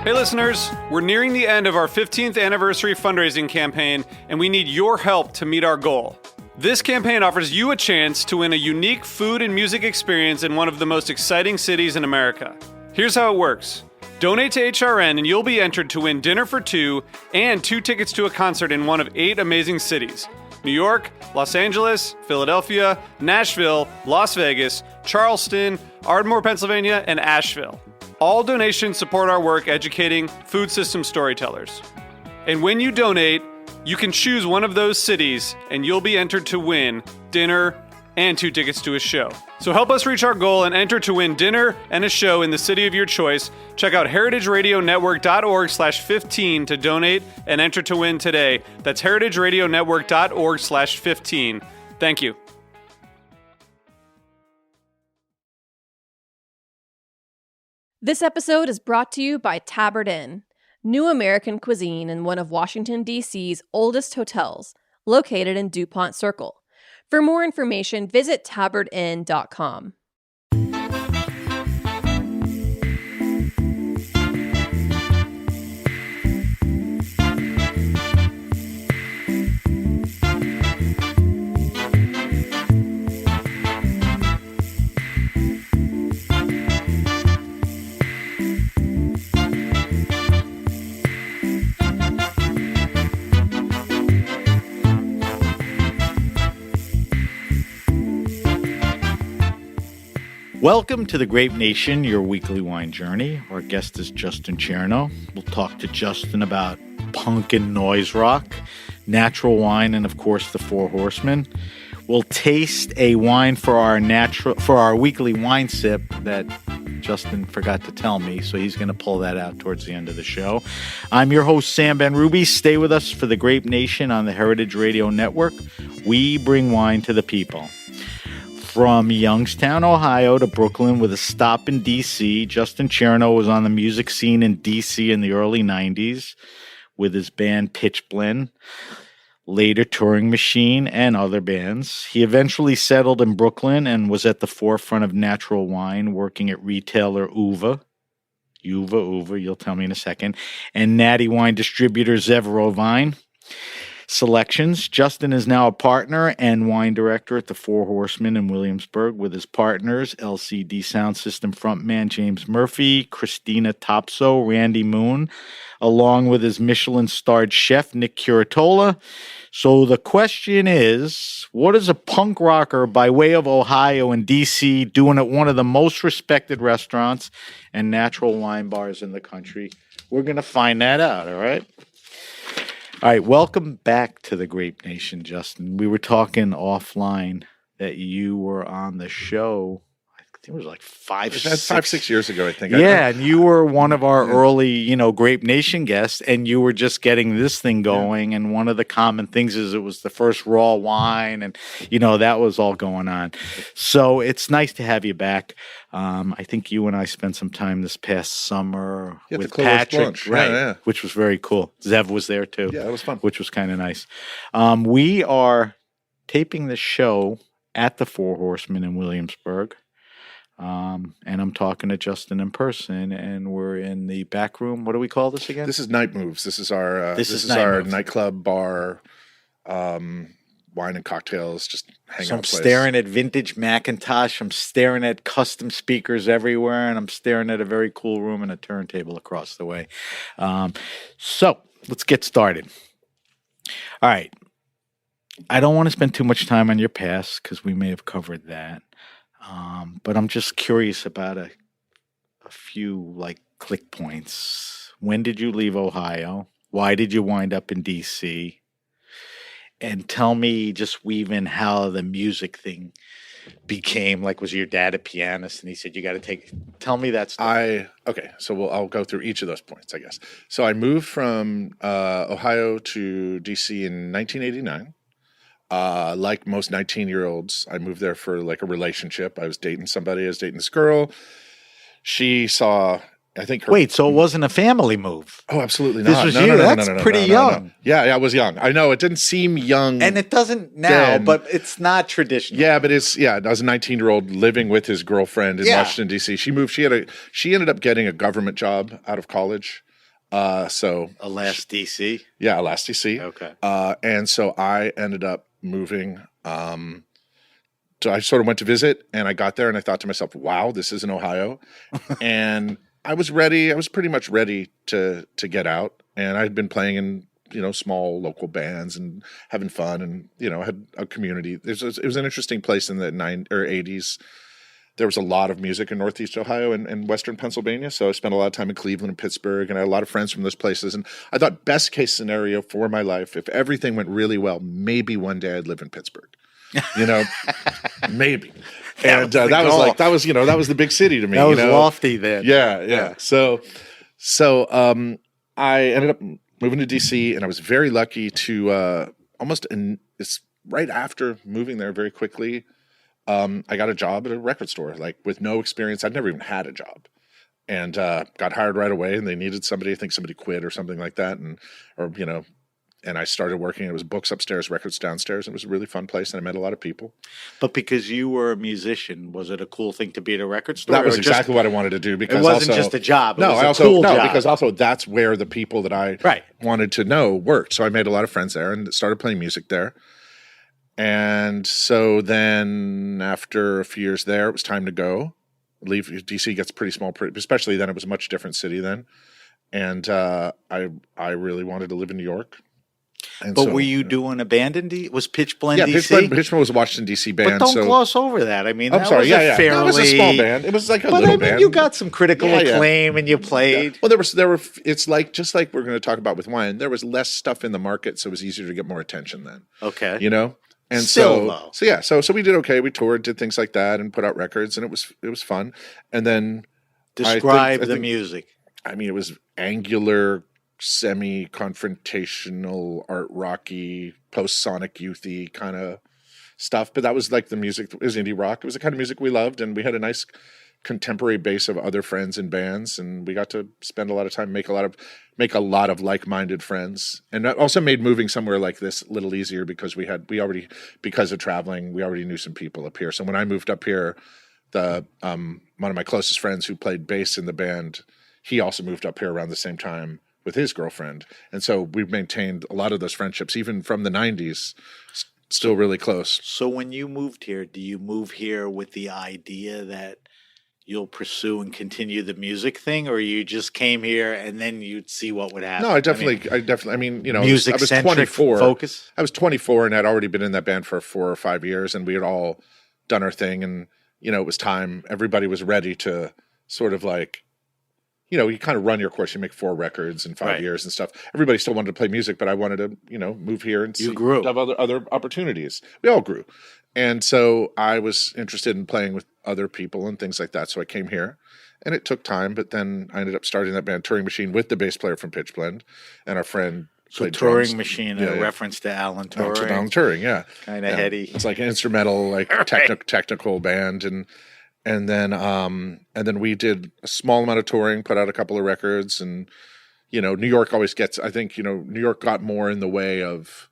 Hey listeners, we're nearing the end of our 15th anniversary fundraising campaign, and we need your help to meet our goal. This campaign offers you a chance to win a unique food and music experience in one of the most exciting cities in America. Here's how it works. Donate to HRN and you'll be entered to win dinner for two and 2 tickets to a concert in one of 8 amazing cities: New York, Los Angeles, Philadelphia, Nashville, Las Vegas, Charleston, Ardmore, Pennsylvania, and Asheville. All donations support our work educating food system storytellers. And when you donate, you can choose one of those cities and you'll be entered to win dinner and 2 tickets to a show. So help us reach our goal and enter to win dinner and a show in the city of your choice. Check out heritageradionetwork.org/15 to donate and enter to win today. That's heritageradionetwork.org/15. Thank you. This episode is brought to you by Tabard Inn, new American cuisine in one of Washington, D.C.'s oldest hotels, located in DuPont Circle. For more information, visit tabardinn.com. Welcome to the Grape Nation, your weekly wine journey. Our guest is Justin Chearno. We'll talk to Justin about punk and noise rock, natural wine, and of course the Four Horsemen. We'll taste a wine for our weekly wine sip that Justin forgot to tell me, so he's going to pull that out towards the end of the show. I'm your host, Sam Ben-Ruby. Stay with us for the Grape Nation on the Heritage Radio Network. We bring wine to the people. From Youngstown, Ohio to Brooklyn with a stop in D.C., Justin Chearno was on the music scene in D.C. in the early 90s with his band Pitch Blend, later Touring Machine, and other bands. He eventually settled in Brooklyn and was at the forefront of natural wine, working at retailer Uva, you'll tell me in a second, and natty wine distributor Zevro Vine Selections. Justin is now a partner and wine director at the Four Horsemen in Williamsburg with his partners, LCD Sound System frontman James Murphy, Christina Topso, Randy Moon, along with his Michelin-starred chef Nick Curatola. So the question is, what is a punk rocker by way of Ohio and D.C. doing at one of the most respected restaurants and natural wine bars in the country? We're going to find that out, all right? All right, welcome back to the Grape Nation, Justin. We were talking offline that you were on the show. I think it was like 5-6 years ago, I think. Yeah, and you were one of our early, Grape Nation guests, and you were just getting this thing going. Yeah. And one of the common things is it was the first raw wine, and that was all going on. So it's nice to have you back. I think you and I spent some time this past summer with Patrick, right? Which was very cool. Zev was there too. Yeah, it was fun. Which was kind of nice. We are taping the show at the Four Horsemen in Williamsburg. And I'm talking to Justin in person, and we're in the back room. What do we call this again? This is Night Moves. This is our nightclub bar, wine and cocktails, just hang out. I'm staring at vintage Macintosh. I'm staring at custom speakers everywhere, and I'm staring at a very cool room and a turntable across the way. So let's get started. All right. I don't want to spend too much time on your past because we may have covered that. But I'm just curious about a few click points. When did you leave Ohio? Why did you wind up in D.C.? And tell me, just weave in how the music thing became. Was your dad a pianist? And he said, you got to tell me that stuff. So I'll go through each of those points, I guess. So I moved from Ohio to D.C. in 1989. Like most 19-year-olds, I moved there for a relationship. I was dating somebody. I was dating this girl. She saw, I think her... Wait, so it wasn't a family move? Oh, absolutely not. This was you? That's pretty young. Yeah, I was young. I know, it didn't seem young. And it doesn't now, then, but it's not traditional. Yeah, but I was a 19-year-old living with his girlfriend in Washington, D.C. She moved. She ended up getting a government job out of college. So Alas, DC. yeah, last DC. Okay. And so I ended up moving. So I sort of went to visit, and I got there, and I thought to myself, "Wow, this is in Ohio," and I was ready. I was pretty much ready to get out, and I had been playing in small local bands and having fun, and had a community. It was an interesting place in the 80s. There was a lot of music in Northeast Ohio and Western Pennsylvania, so I spent a lot of time in Cleveland and Pittsburgh, and I had a lot of friends from those places. And I thought, best case scenario for my life, if everything went really well, maybe one day I'd live in Pittsburgh. Maybe. And that was the big city to me. That was lofty then. Yeah. So I ended up moving to DC, and I was very lucky to it's right after moving there very quickly. I got a job at a record store, like with no experience. I'd never even had a job, and got hired right away. And they needed somebody. I think somebody quit or something like that, and I started working. It was books upstairs, records downstairs. It was a really fun place, and I met a lot of people. But because you were a musician, was it a cool thing to be at a record store? That was exactly what I wanted to do. Because it wasn't just a job. Because also that's where the people that I right. wanted to know worked. So I made a lot of friends there and started playing music there. And so then after a few years there, it was time to go. Leave. DC gets pretty small, especially then. It was a much different city then. And I really wanted to live in New York. But were you doing a band in DC? Was Pitch Blend DC? Yeah, Pitch Blend was a Washington, D.C. band. But don't gloss over that. I mean, that was a small band. It was like a little band. But you got some critical acclaim and you played. Yeah. Well, there were. It's like just like we're going to talk about with wine. There was less stuff in the market, so it was easier to get more attention then. Okay. And so we did okay. We toured, did things like that, and put out records, and it was fun. And then describe the music. I mean, it was angular, semi-confrontational, art rocky, post-sonic youthy kind of stuff. But that was like the music. It was indie rock. It was the kind of music we loved, and we had a nice contemporary base of other friends and bands, and we got to spend a lot of time, make a lot of like-minded friends, and that also made moving somewhere like this a little easier because because of traveling, we already knew some people up here. So when I moved up here, one of my closest friends who played bass in the band, he also moved up here around the same time with his girlfriend. And so we've maintained a lot of those friendships, even from the 90s, still really close. So when you moved here, do you move here with the idea that you'll pursue and continue the music thing, or you just came here and then you'd see what would happen? No, I mean, music I was 24. Focus? I was 24 and I'd already been in that band for 4 or 5 years, and we had all done our thing, and, it was time. Everybody was ready to sort of like, you kind of run your course. You make 4 records in 5 years and stuff. Everybody still wanted to play music, but I wanted to, move here and have other opportunities. We all grew. And so I was interested in playing with other people and things like that. So I came here, and it took time, but then I ended up starting that band Touring Machine with the bass player from Pitch Blend, and our friend played Touring drums. Machine, a reference to Alan Turing. To Alan Turing, yeah. Kind of heady. It's like an instrumental, like technical band, and then we did a small amount of touring, put out a couple of records, and New York always gets. I think New York got more in the way of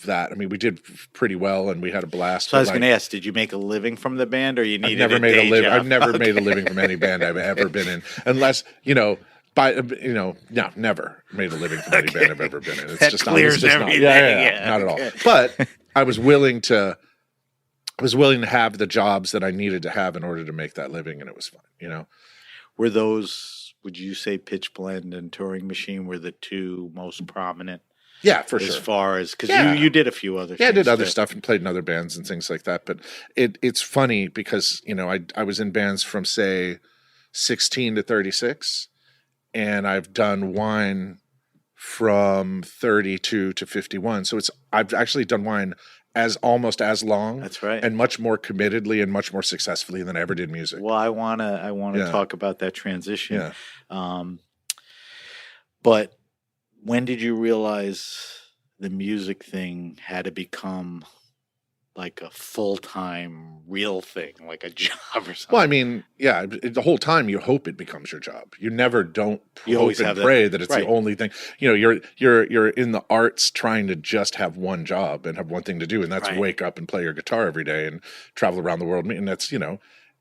that. I mean, we did pretty well, and we had a blast. So I was going to ask, did you make a living from the band, or you needed I've never made a living. job? I've never made a living from any band I've ever been in, unless never made a living from any band I've ever been in. It's that just clears not. Everything. Not at all. But I was willing to have the jobs that I needed to have in order to make that living, and it was fun. Were those? Would you say Pitch Blend and Touring Machine were the two most prominent? Yeah, for sure. As far as, because you did a few other things. Yeah, I did other stuff and played in other bands and things like that. But it's funny because, I was in bands from, say, 16 to 36, and I've done wine from 32 to 51. So I've actually done wine almost as long. That's right. And much more committedly and much more successfully than I ever did music. Well, I want to talk about that transition. Yeah. But when did you realize the music thing had to become like a full-time real thing, like a job or something? Well, I mean, yeah, the whole time you hope it becomes your job. You never don't hope and pray that it's the only thing. You're in the arts trying to just have one job and have one thing to do, and that's wake up and play your guitar every day and travel around the world. And that's,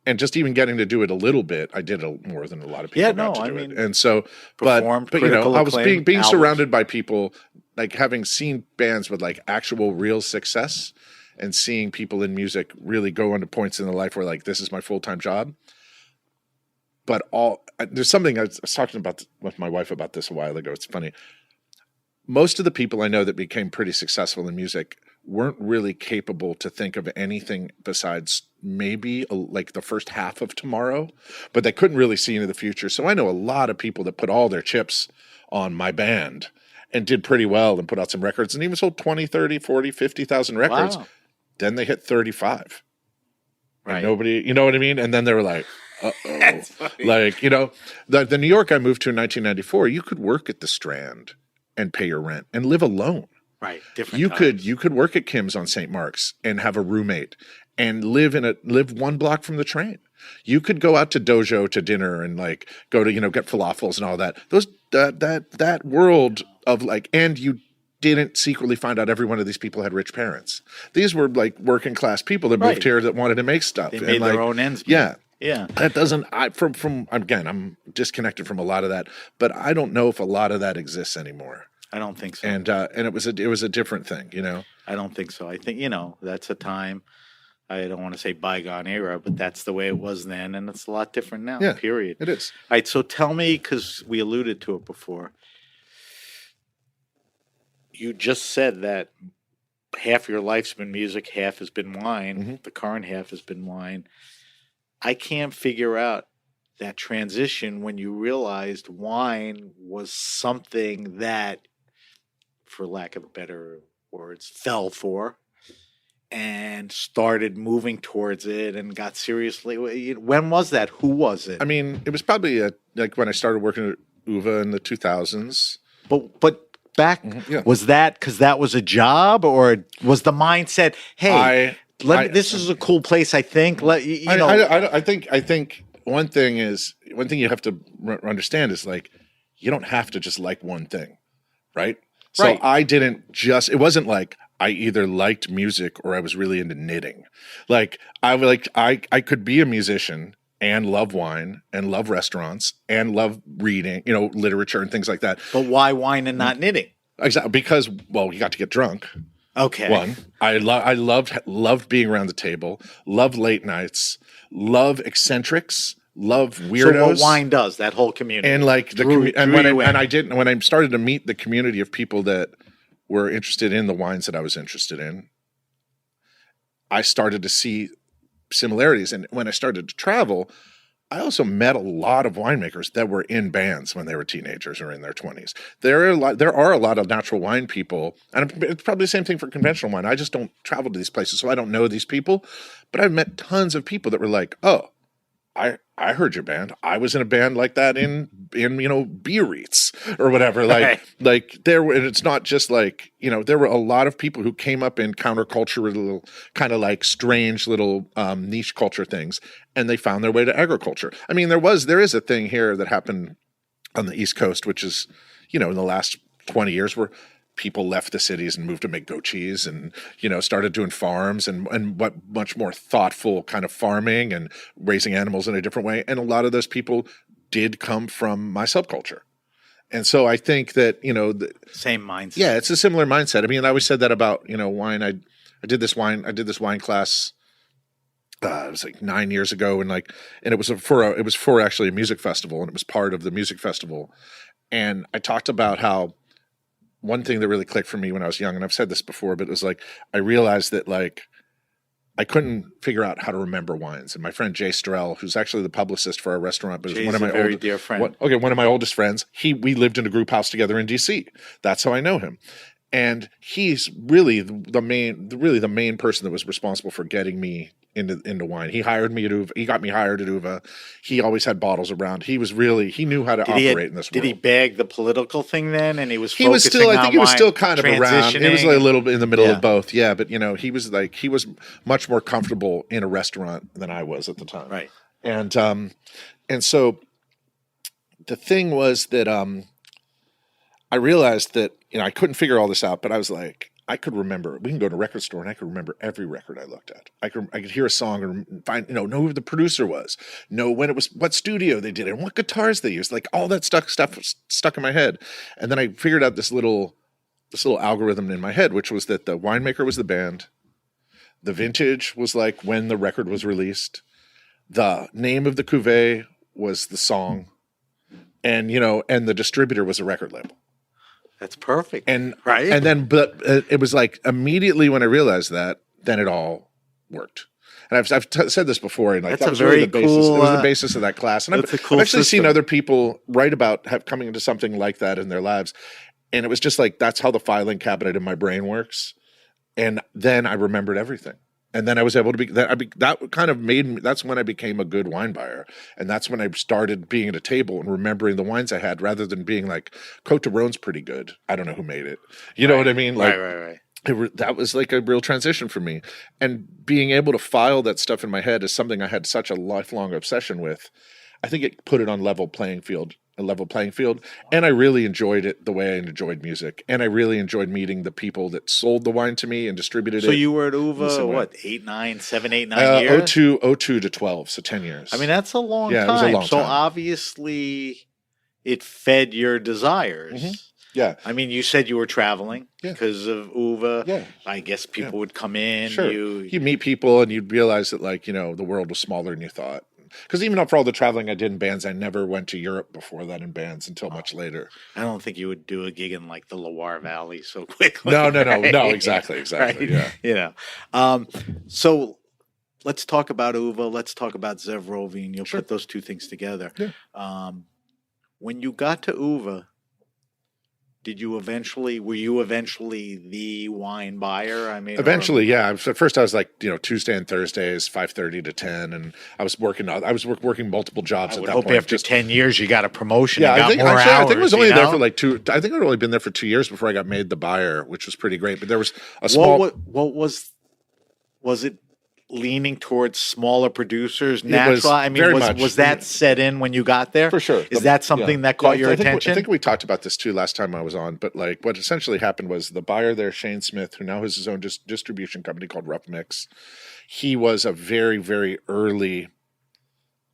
and just even getting to do it a little bit, I did more than a lot of people. Yeah, got no, to do I it. mean, And so, performed, but you know, critical I was acclaim being albums. surrounded by people, like having seen bands with like actual real success, and seeing people in music really go into points in their life where like this is my full-time job. But there's something I was talking about with my wife about this a while ago. It's funny. Most of the people I know that became pretty successful in music weren't really capable to think of anything besides maybe like the first half of tomorrow, but they couldn't really see into the future. So I know a lot of people that put all their chips on my band and did pretty well and put out some records and even sold 20, 30, 40, 50,000 records. Wow. Then they hit 35. Right. And nobody, you know what I mean? And then they were like, uh-oh. That's funny. Like, you know, the New York I moved to in 1994, you could work at the Strand and pay your rent and live alone. Right. Different You could work at Kim's on St. Mark's and have a roommate and live one block from the train. You could go out to Dojo to dinner and like go to, you know, get falafels and all that. That world of like, and you didn't secretly find out every one of these people had rich parents. These were like working class people that moved here that wanted to make stuff. They made like, their own ends. Yeah. Yeah. That doesn't, again, I'm disconnected from a lot of that, but I don't know if a lot of that exists anymore. I don't think so. And it was a different thing, you know? I don't think so. I think, you know, that's a time, I don't want to say bygone era, but that's the way it was then. And it's a lot different now, Yeah, period. it is. All right. So tell me, because we alluded to it before, you just said that half your life's been music, half has been wine. Mm-hmm. The current half has been wine. I can't figure out that transition when you realized wine was something that, for lack of better words, fell for and started moving towards it and got seriously. When was that? Who was it? I mean, it was probably like when I started working at UVA in the 2000s. But back, yeah. Was that because that was a job, or was the mindset, hey, this is a cool place, I think. I think one thing you have to understand is like, you don't have to just like one thing, right? So Right. it wasn't like I either liked music or I was really into knitting. Like I could be a musician and love wine and love restaurants and love reading, you know, literature and things like that. But why wine and not knitting? Exactly, because you got to get drunk. Okay. One, I loved being around the table, loved late nights, love eccentrics, love weirdos. So what wine does, that whole community. And like when I started to meet the community of people that were interested in the wines that I was interested in, I started to see similarities. And when I started to travel, I also met a lot of winemakers that were in bands when they were teenagers or in their 20s. There are a lot of natural wine people, and it's probably the same thing for conventional wine. I just don't travel to these places, so I don't know these people. But I've met tons of people that were like, oh, I heard your band. I was in a band like that in you know, Biarritz or whatever. It's not just like, you know, there were a lot of people who came up in counterculture, little kind of like strange little niche culture things, and they found their way to agriculture. I mean, there is a thing here that happened on the East Coast, which is, you know, in the last 20 years where people left the cities and moved to make goat cheese and, you know, started doing farms and what much more thoughtful kind of farming and raising animals in a different way. And a lot of those people did come from my subculture. And so I think that, you know, same mindset. Yeah, it's a similar mindset. I mean, I always said that about, you know, wine. I did this wine class. It was like 9 years ago, and it was for actually a music festival, and it was part of the music festival. And I talked about how one thing that really clicked for me when I was young, and I've said this before, but it was like, I realized that like, I couldn't figure out how to remember wines. And my friend Jay Starrell, who's actually the publicist for our restaurant, but is one of my very dear friend. One of my oldest friends. We lived in a group house together in DC. That's how I know him. And he's really the main person that was responsible for getting me into wine. He hired me at UVA. He got me hired at UVA. He always had bottles around. He knew how to operate in this world. Did he bag the political thing then? And he was I think he was still kind of around. It was like a little bit in the middle of both. Yeah. But you know, he was much more comfortable in a restaurant than I was at the time. Right. And so the thing was that, I realized that, you know, I couldn't figure all this out, but I was like, I could remember. We can go to a record store and I could remember every record I looked at. I could hear a song and find, know who the producer was, know when it was, what studio they did it, and what guitars they used. Like all that stuff stuck in my head. And then I figured out this little algorithm in my head, which was that the winemaker was the band, the vintage was like when the record was released, the name of the cuvee was the song, and and the distributor was a record label. That's perfect. And right. And then, but it was like immediately when I realized that, then it all worked. And I've said this before, and like that's that was a very really the basis. cool. It was the basis of that class. And I've actually seen other people write about coming into something like that in their lives, and it was just like that's how the filing cabinet in my brain works. And then I remembered everything. And then I was able to that kind of made me, that's when I became a good wine buyer. And that's when I started being at a table and remembering the wines I had rather than being like, Cote de Rhône's pretty good. I don't know who made it. You know what I mean? Like, right. That was like a real transition for me. And being able to file that stuff in my head is something I had such a lifelong obsession with. I think it put it on a level playing field. And I really enjoyed it the way I enjoyed music. And I really enjoyed meeting the people that sold the wine to me and distributed it. So you were at Uva, what, 8, 9 years? 02 to 12, so 10 years. I mean, that's a long time. It was a long so time. Obviously it fed your desires. Mm-hmm. Yeah. I mean, you said you were traveling because of Uva. Yeah. I guess people would come in. Sure. You meet people and you'd realize that the world was smaller than you thought. Because even after all the traveling I did in bands, I never went to Europe before that in bands until much later. I don't think you would do a gig in like the Loire Valley so quickly. No, exactly. Right? Yeah. So let's talk about Uva. Let's talk about Zevrovi, you'll put those two things together. Yeah. When you got to Uva, were you eventually the wine buyer? I mean, eventually, yeah. At first, I was like, Tuesday and Thursdays, 5:30 to 10, and I was working multiple jobs at that point. After 10 years, you got a promotion. Yeah, I think I was only there for like 2. I think I'd only been there for 2 years before I got made the buyer, which was pretty great. But there was a small. What was it? Leaning towards smaller producers, natural. I mean, was that set in when you got there? For sure. Is that something that caught your attention? I think we talked about this too last time I was on. But like, what essentially happened was the buyer there, Shane Smith, who now has his own distribution company called Rough Mix. He was a very, very early,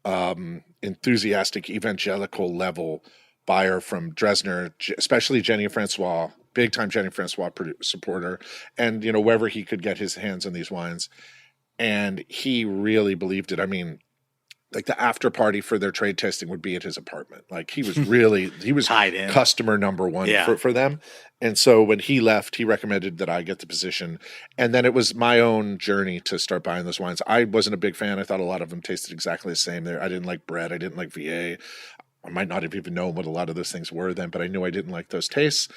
enthusiastic evangelical level buyer from Dresdner, especially Jenny Francois, big time Jenny Francois supporter, and wherever he could get his hands on these wines. And he really believed it. I mean, like the after party for their trade testing would be at his apartment. Like he was tied in. Customer number one for them. And so when he left, he recommended that I get the position. And then it was my own journey to start buying those wines. I wasn't a big fan. I thought a lot of them tasted exactly the same. I didn't like Brett. I didn't like VA. I might not have even known what a lot of those things were then, but I knew I didn't like those tastes.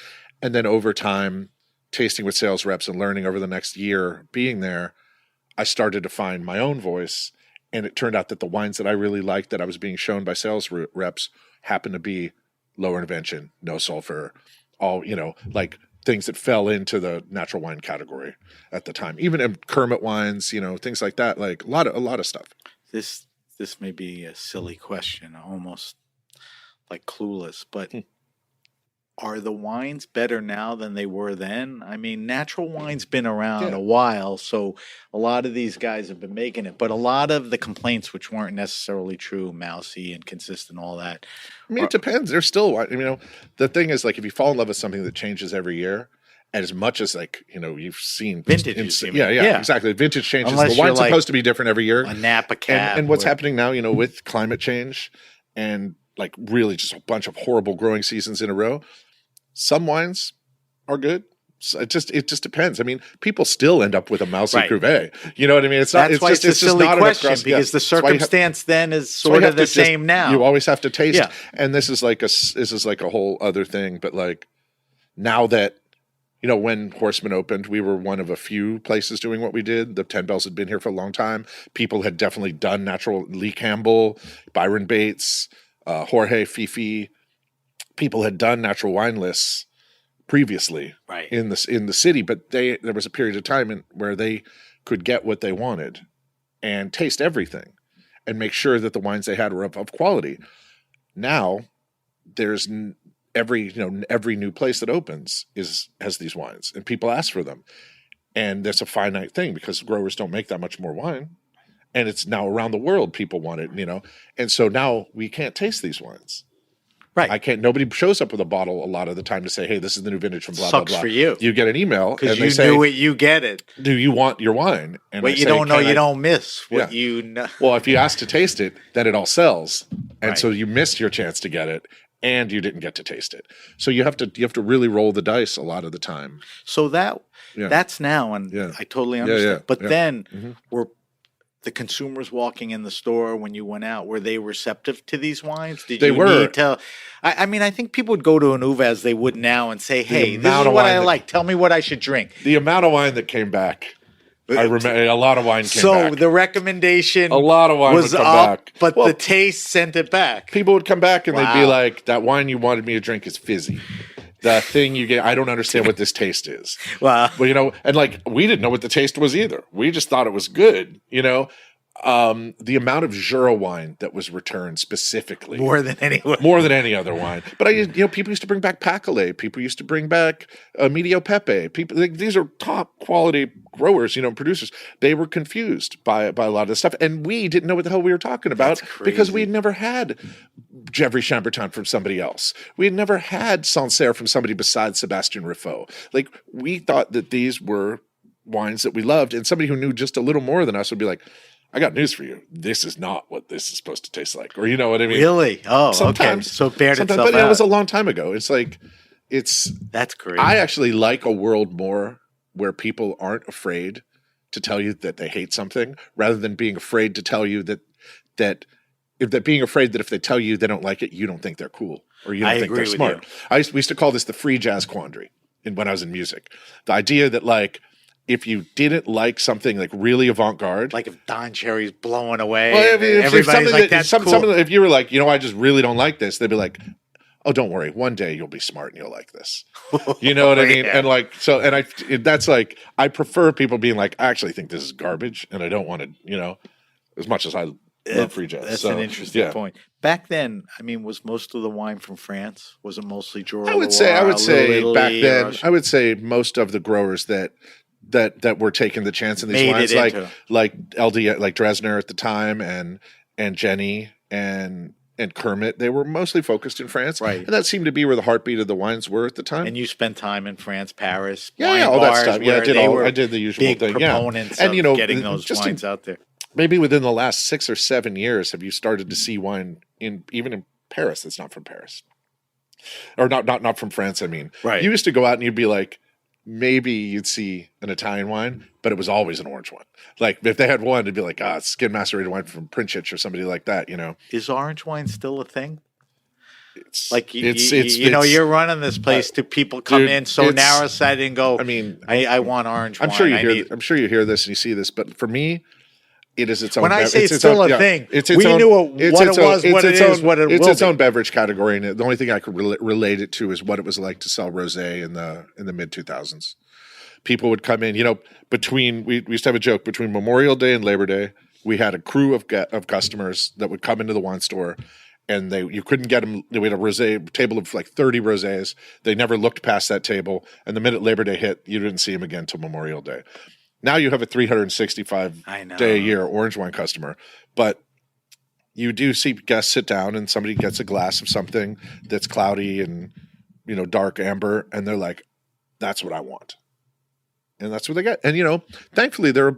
And then over time, tasting with sales reps and learning over the next year being there, I started to find my own voice, and it turned out that the wines that I really liked that I was being shown by sales reps happened to be lower intervention, no sulfur, all, like things that fell into the natural wine category at the time. Even in Kermit wines, things like that, like a lot of stuff. This may be a silly question, almost like clueless, but are the wines better now than they were then? I mean, natural wine's been around a while, so a lot of these guys have been making it. But a lot of the complaints, which weren't necessarily true, mousy, inconsistent, all that. I mean, it depends. There's still, the thing is, like, if you fall in love with something that changes every year, and as much as, like, you've seen vintage. Yeah, exactly. Vintage changes. Unless the wine's supposed to be different every year. A Napa Cab. And what's happening now, with climate change and like really just a bunch of horrible growing seasons in a row, some wines are good. So it just depends. I mean, people still end up with a mousy cuvee. You know what I mean? It's not. That's why it's a silly question because the circumstance then is sort of the same now. You always have to taste, and this is like a whole other thing. But like now that when Horsemen opened, we were one of a few places doing what we did. The 10 Bells had been here for a long time. People had definitely done natural. Lee Campbell, Byron Bates, Jorge Fifi. People had done natural wine lists previously in the city, but there was a period of time where they could get what they wanted and taste everything and make sure that the wines they had were of quality. Now every new place that opens has these wines, and people ask for them, and that's a finite thing because growers don't make that much more wine, and it's now around the world people want it, and so now we can't taste these wines. Right. Nobody shows up with a bottle a lot of the time to say, hey, this is the new vintage from blah, Sucks blah, blah. for you. You get an email Because and you they say, knew it, you get it. do you want your wine? And What I you say, don't know, "Can you I-" don't miss. What Yeah. you know. Well, if you ask to taste it, then it all sells. And Right. so you missed your chance to get it and you didn't get to taste it. So you have to really roll the dice a lot of the time. So Yeah. that's now, and Yeah. I totally Yeah, understand. yeah, But yeah. then Mhm. were the consumers walking in the store when you went out, were they receptive to these wines? Did They you were. need to? I mean, I think people would go to an Uva as they would now and say, "Hey, this is amount of what wine I that- like. Tell me what I should drink." The amount of wine that came back, I remember a lot of wine came So back. the recommendation A lot of wine was would come up, back. but Well, the taste sent it back. people would come back and they'd be Wow. like, that wine you wanted me to drink is fizzy. The thing you get, I don't understand what this taste is. Wow. But, and like, we didn't know what the taste was either. We just thought it was good, the amount of Jura wine that was returned specifically. More than anyone. More than any other wine. But people used to bring back Pacolé. People used to bring back Medio Pepe. People, these are top quality growers, producers. They were confused by a lot of this stuff, and we didn't know what the hell we were talking about That's because crazy. we had never had Geoffrey Chambertin from somebody else. We had never had Sancerre from somebody besides Sebastian Riffaut. Like, we thought that these were wines that we loved, and somebody who knew just a little more than us would be like, I got news for you. This is not what this is supposed to taste like. Or you know what I mean? Really? Oh, Sometimes. okay. So it bared itself But it out. was a long time ago. It's like, That's crazy. I actually like a world more where people aren't afraid to tell you that they hate something rather than being afraid to tell you that being afraid that if they tell you they don't like it, you don't think they're cool or you don't I think agree they're with smart. We used to call this the free jazz quandary when I was in music. The idea that like, if you didn't like something like really avant-garde, like if Don Cherry's blowing away, well, and if everybody's something like, that- "That's some- cool." some of the- if you were like, I just really don't like this, they'd be like, oh, don't worry, one day you'll be smart and you'll like this. You know what I mean? Yeah. And like, so, and that's like, I prefer people being like, I actually think this is garbage, and I don't want to, as much as I love free jazz. That's So, an interesting yeah. point. Back then, I mean, was most of the wine from France? Was it mostly Jura? I would say back then, I would say most of the growers that were taking the chance in these Made wines, it into- like LD, like Dresner at the time, and Jenny and Kermit, they were mostly focused in France, Right. And that seemed to be where the heartbeat of the wines were at the time. And you spent time in France, Paris, yeah, wine all that bars stuff. Yeah, where I did the usual big thing. proponents And of getting those just wines out there. maybe within the last 6 or 7 years, have you started to see wine even in Paris that's not from Paris, or not from France? I mean, Right. You used to go out and you'd be like, maybe you'd see an Italian wine, but it was always an orange one. Like if they had one, it'd be like, it's skin macerated wine from Princic or somebody like that. Is orange wine still a thing? It's Like it's you're running this place to people come dude, in so it's- narrow sighted and go. I mean, I want orange I'm wine. sure you I hear. need- I'm sure you hear this and you see this, but for me, it is its own. When I say it's it's still own- a thing, it's we its own, knew what it was, what it is, what it It's will its be. own beverage category, and the only thing I could relate it to is what it was like to sell rosé in the mid 2000s. People would come in, between we used to have a joke between Memorial Day and Labor Day. We had a crew of customers that would come into the wine store, and you couldn't get them. We had a rosé table of like 30 rosés. They never looked past that table, and the minute Labor Day hit, you didn't see them again till Memorial Day. Now you have a 365 I know. day a year orange wine customer, but you do see guests sit down and somebody gets a glass of something that's cloudy and dark amber, and they're like, "That's what I want." And that's what they get. And, thankfully, there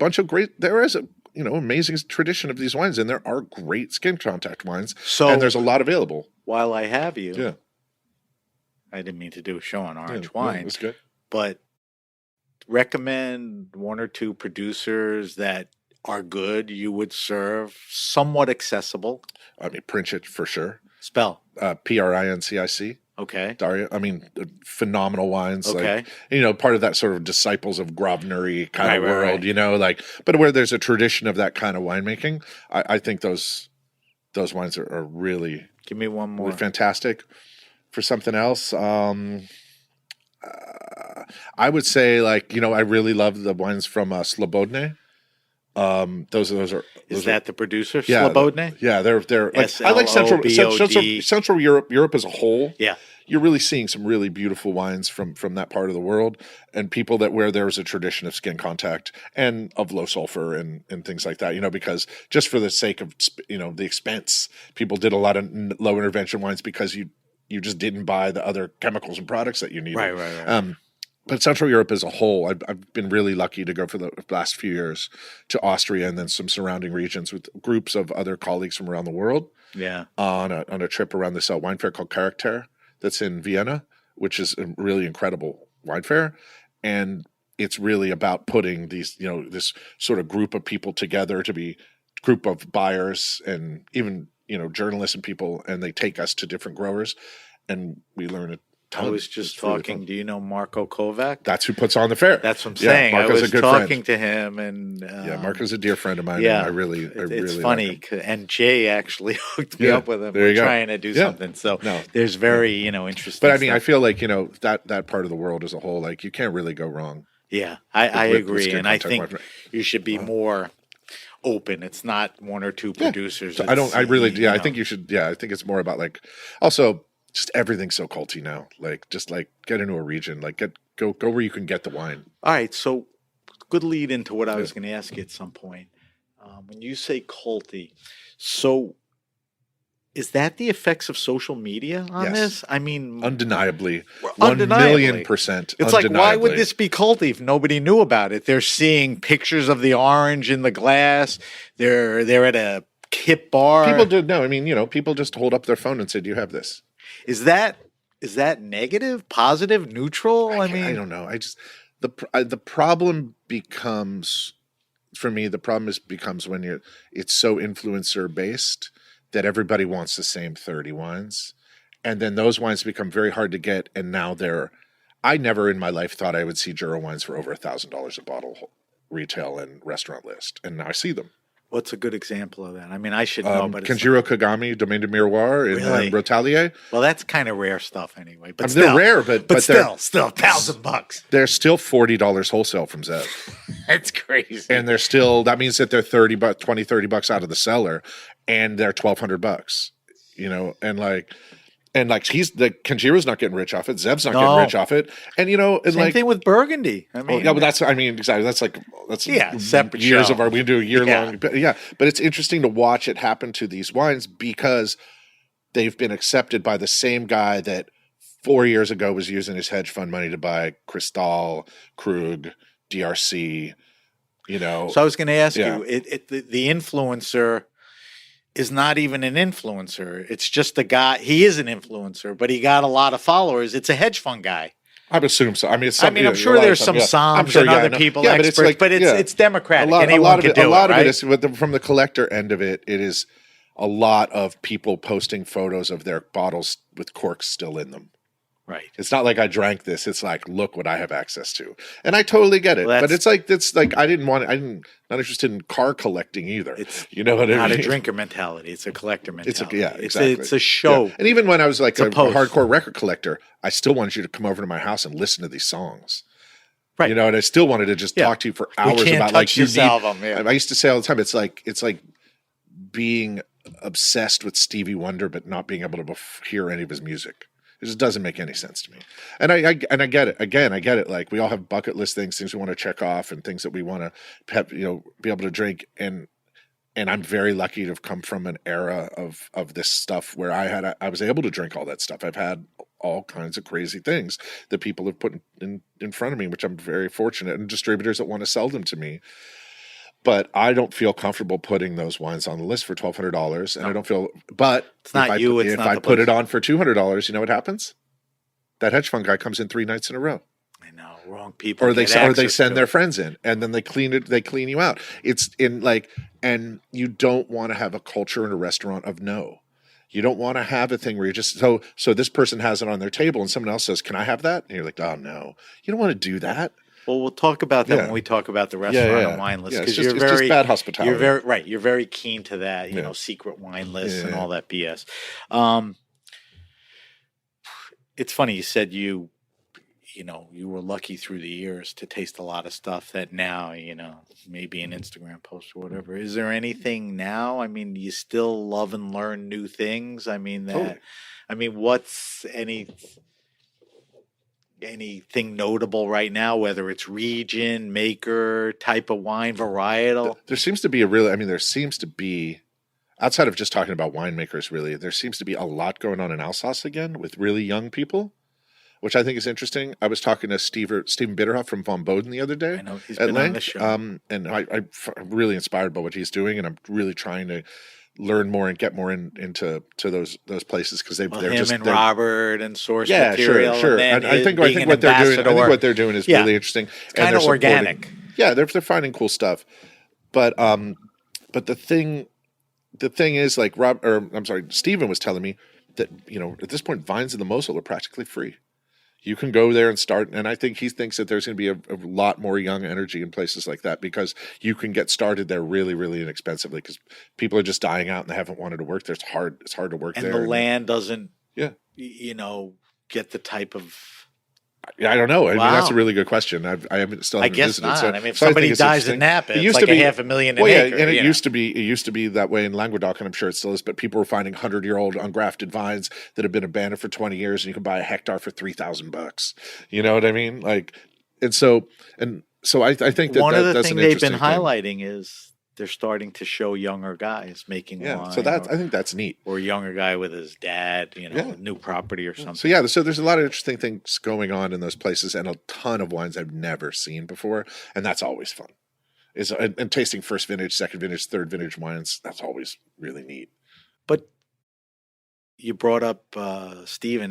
is a, amazing tradition of these wines, and there are great skin contact wines. So- and there's a lot available. While I have you, Yeah. I didn't mean to do a show on orange Yeah, wine, that's good. but recommend one or two producers that are good. You would serve somewhat accessible. I mean, Princic for sure. Spell. Princic. Okay. Daria, I mean, phenomenal wines. Okay. Like, part of that sort of disciples of Grosvenor-y kind of Right, world, right. But where there's a tradition of that kind of winemaking, I think those wines are really, Give me one more. really fantastic. For something else, I would say I really love the wines from Slobodne. Is that the producer, yeah, Slobodny? yeah, they're like, I like Central Europe as a whole. Yeah. You're really seeing some really beautiful wines from that part of the world, and people where there's a tradition of skin contact and of low sulfur and things like that. Because just for the sake of the expense, people did a lot of low intervention wines because you just didn't buy the other chemicals and products that you needed. Right. But Central Europe as a whole, I've been really lucky to go for the last few years to Austria and then some surrounding regions with groups of other colleagues from around the world. Yeah. On a trip around this wine fair called Charakter that's in Vienna, which is a really incredible wine fair. And it's really about putting these, this sort of group of people together to be group of buyers and even, journalists and people, and they take us to different growers and we learn a ton. I was just talking. Do you know Marko Kovac? That's who puts on the fair. That's what I'm saying. Marco's I was a good talking friend. to him, and Marco's a dear friend of mine. Yeah, and it's funny. Like and Jay actually hooked me up with him. There you go. Trying to do something. So there's very interesting. But I mean, stuff. I feel like that part of the world as a whole, like you can't really go wrong. Yeah, I agree, with and I think you should be more open. It's not one or two producers. So I think you should. Yeah, I think it's more about like also. Just everything's so culty now. Like, just like get into a region, like go where you can get the wine. All right, so good lead into what I was going to ask you at some point. When you say culty, so is that the effects of social media on this? I mean, undeniably, 1,000,000%. It's like, why would this be culty if nobody knew about it? They're seeing pictures of the orange in the glass. They're at a hip bar. People do no. I mean, people just hold up their phone and say, "Do you have this?" Is that negative, positive, neutral? I mean, I don't know. The problem becomes for me. The problem becomes when it's so influencer based that everybody wants the same 30 wines, and then those wines become very hard to get. And now I never in my life thought I would see Jura wines for over $1,000 a bottle, retail and restaurant list, and now I see them. What's a good example of that? I mean, I should know, but Kanjiro Kagami, Domaine de Miroir in Rotalier. Well, that's kind of rare stuff anyway. But they're rare, but still $1,000. They're still $40 wholesale from Zev. That's crazy. And they're still, that means that they're $30 out of the cellar, and they're $1,200. And he's the Kanjiro's not getting rich off it. Zeb's not getting rich off it. And same thing with Burgundy. I mean, but exactly. That's separate years show. of we do a year long. But it's interesting to watch it happen to these wines because they've been accepted by the same guy that 4 years ago was using his hedge fund money to buy Cristal, Krug, DRC. So I was going to ask you, the influencer is not even an influencer. It's just a guy. He is an influencer, but he got a lot of followers. It's a hedge fund guy. I would assume so. I mean, I'm sure there's some Psalms and other people experts, but it's democratic. A lot of it is from the collector end of it. It is a lot of people posting photos of their bottles with corks still in them. Right. It's not like I drank this. It's like, look what I have access to, and I totally get it. But it's like I'm not interested in car collecting either. It's what I mean? Not a drinker mentality. It's a collector mentality. Exactly. It's a show. Yeah. And even when I was like a hardcore record collector, I still wanted you to come over to my house and listen to these songs. Right. And I still wanted to just talk to you for hours about like this album. Yeah. I used to say all the time, it's like being obsessed with Stevie Wonder but not being able to hear any of his music. It just doesn't make any sense to me. And I get it. Again, I get it. Like we all have bucket list things we want to check off and things that we want to have, be able to drink. And I'm very lucky to have come from an era of this stuff where I was able to drink all that stuff. I've had all kinds of crazy things that people have put in front of me, which I'm very fortunate, and distributors that want to sell them to me. But I don't feel comfortable putting those wines on the list for $1,200, and I don't feel. But it's not you. If I put it on for $200, you know what happens? That hedge fund guy comes in 3 nights in a row. I know, wrong people. Or they send their friends in, and then they clean it. They clean you out. It's and you don't want to have a culture in a restaurant of no. You don't want to have a thing where you're just so this person has it on their table, and someone else says, "Can I have that?" And you're like, "Oh no, you don't want to do that." Well, we'll talk about that when we talk about the restaurant and wine list. Because it's just bad hospitality. You're very right. You're very keen to that, secret wine lists and all that BS. It's funny you said you you were lucky through the years to taste a lot of stuff that now, maybe an Instagram post or whatever. Is there anything now? I mean, you still love and learn new things? I mean, what's anything notable right now, whether it's region, maker, type of wine, varietal? There seems to be, outside of just talking about winemakers, really, there seems to be a lot going on in Alsace again with really young people, which I think is interesting. I was talking to Steven Bitterhoff from Von Boden the other day. I know he's at been length, on the show. and I'm really inspired by what he's doing, and I'm really trying to learn more and get more into those places because they're him just and Robert and source yeah, material. sure. And I think being what they're doing. I think what they're doing is Yeah. really interesting. It's kind of organic. Yeah, they're finding cool stuff, but the thing is, like Steven was telling me that at this point vines in the Mosel are practically free. You can go there and start, and I think he thinks that there's going to be a lot more young energy in places like that because you can get started there really, really inexpensively because people are just dying out and they haven't wanted to work there. It's hard to work there. And the land doesn't, yeah, get the type of. I don't know. I mean, that's a Wow. really good question. I haven't guess visited. not. So, I mean, if so I think somebody it's dies in interesting. Napa, It it's used like to be $500,000 an well, yeah, acre. and it used to be that way in Languedoc, and I'm sure it still is. But people were finding 100-year-old ungrafted vines that have been abandoned for 20 years, and you can buy a hectare for $3,000. You know what I mean? Like, so I think that one of the that's things an they've been interesting thing. highlighting is they're starting to show younger guys making Yeah, wine. so I think that's neat. or a younger guy with his dad, Yeah. new property or something. So there's a lot of interesting things going on in those places, and a ton of wines I've never seen before, and that's always fun. And tasting first vintage, second vintage, third vintage wines, that's always really neat. But you brought up Steven.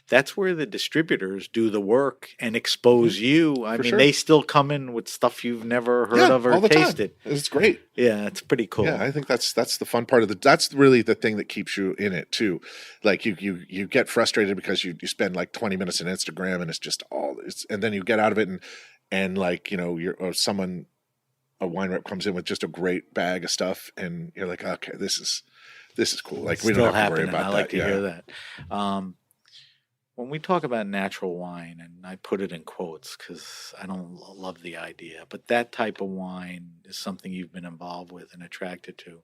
That's where the distributors do the work and expose you. I For mean, sure. they still come in with stuff you've never heard Yeah, of or all the time. tasted. It's great. Yeah, it's pretty cool. Yeah, I think that's the fun part of that's really the thing that keeps you in it too. Like you get frustrated because you spend like 20 minutes on Instagram and it's just and then you get out of it and like, a wine rep comes in with just a great bag of stuff and you're like, okay, this is cool. Like we don't have to worry about I that. like to Yeah. hear that. When we talk about natural wine, and I put it in quotes because I don't love the idea, but that type of wine is something you've been involved with and attracted to.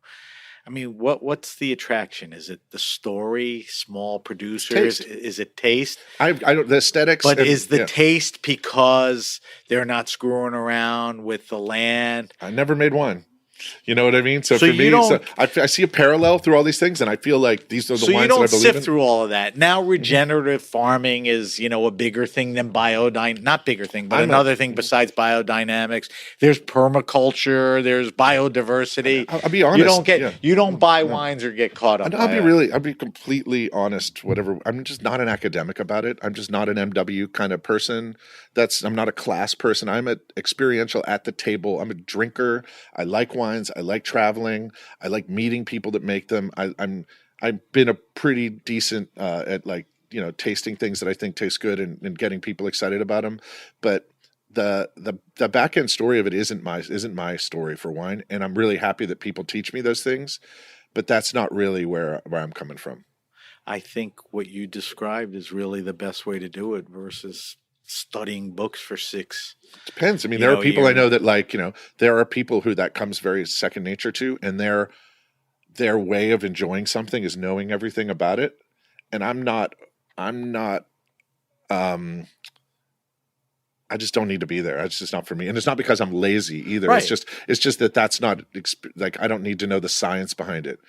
I mean, what's the attraction? Is it the story, small producers? Taste. Is it taste? I don't the aesthetics. But and- is the yeah. taste because they're not screwing around with the land? I never made wine. You know what I mean? So So for you me, don't- I see a parallel through all these things, and I feel like these are the So you wines don't that I believe sift in. through all of that. Now regenerative farming is, a bigger thing than not bigger thing, but another thing besides biodynamics. There's permaculture, there's biodiversity. I'll be honest. You don't buy wines or get caught up. And by I'll be completely honest. Whatever, I'm just not an academic about it. I'm just not an MW kind of person. I'm not a class person. I'm an experiential at the table. I'm a drinker. I like wines. I like traveling. I like meeting people that make them. I've been a pretty decent at tasting things that I think taste good and getting people excited about them. But the back end story of it isn't my story for wine, and I'm really happy that people teach me those things. But that's not really where I'm coming from. I think what you described is really the best way to do it versus studying books for 6. Depends. I mean, there are people I know that there are people who that comes very second nature to, and their way of enjoying something is knowing everything about it. And I'm not I just don't need to be there. It's just not for me. And it's not because I'm lazy either. Right. It's just that's not I don't need to know the science behind it.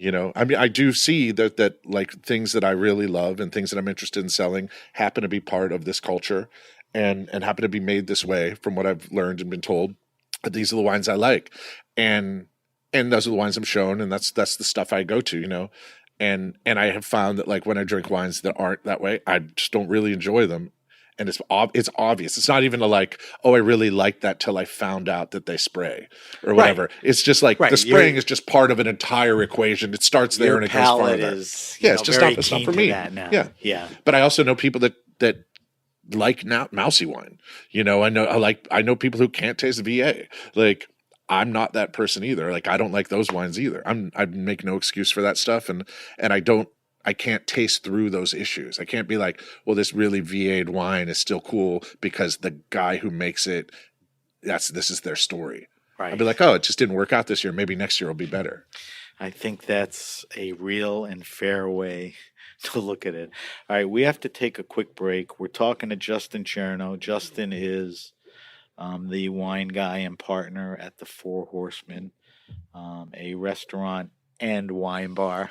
I mean, I do see that like things that I really love and things that I'm interested in selling happen to be part of this culture and happen to be made this way from what I've learned and been told. That these are the wines I like. And those are the wines I'm shown, and that's the stuff I go to, And I have found that like when I drink wines that aren't that way, I just don't really enjoy them. And it's obvious. It's not even I really liked that till I found out that they spray or whatever. Right. It's just like the spraying is just part of an entire equation. It starts there and it goes farther. Is, it's just not for me. Yeah. But I also know people that like mousy wine. I know people who can't taste VA. Like I'm not that person either. Like I don't like those wines either. I make no excuse for that stuff, and I don't I can't taste through those issues. I can't be like, well, this really VA'd wine is still cool because the guy who makes it, this is their story. Right. I'd be like, oh, it just didn't work out this year. Maybe next year will be better. I think that's a real and fair way to look at it. All right, we have to take a quick break. We're talking to Justin Chearno. Justin is the wine guy and partner at the Four Horsemen, a restaurant and wine bar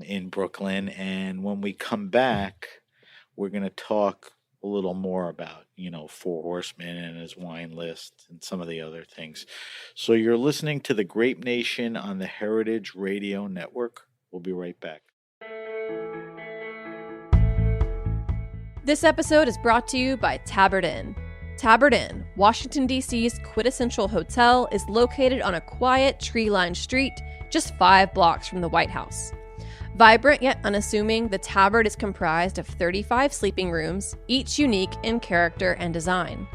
in Brooklyn. And when we come back, we're going to talk a little more about, Four Horsemen and his wine list and some of the other things. So you're listening to The Grape Nation on the Heritage Radio Network. We'll be right back. This episode is brought to you by Tabard Inn. Tabard Inn, Washington, D.C.'s quintessential hotel, is located on a quiet, tree-lined street just 5 blocks from the White House. Vibrant yet unassuming, the Tabard is comprised of 35 sleeping rooms, each unique in character and design.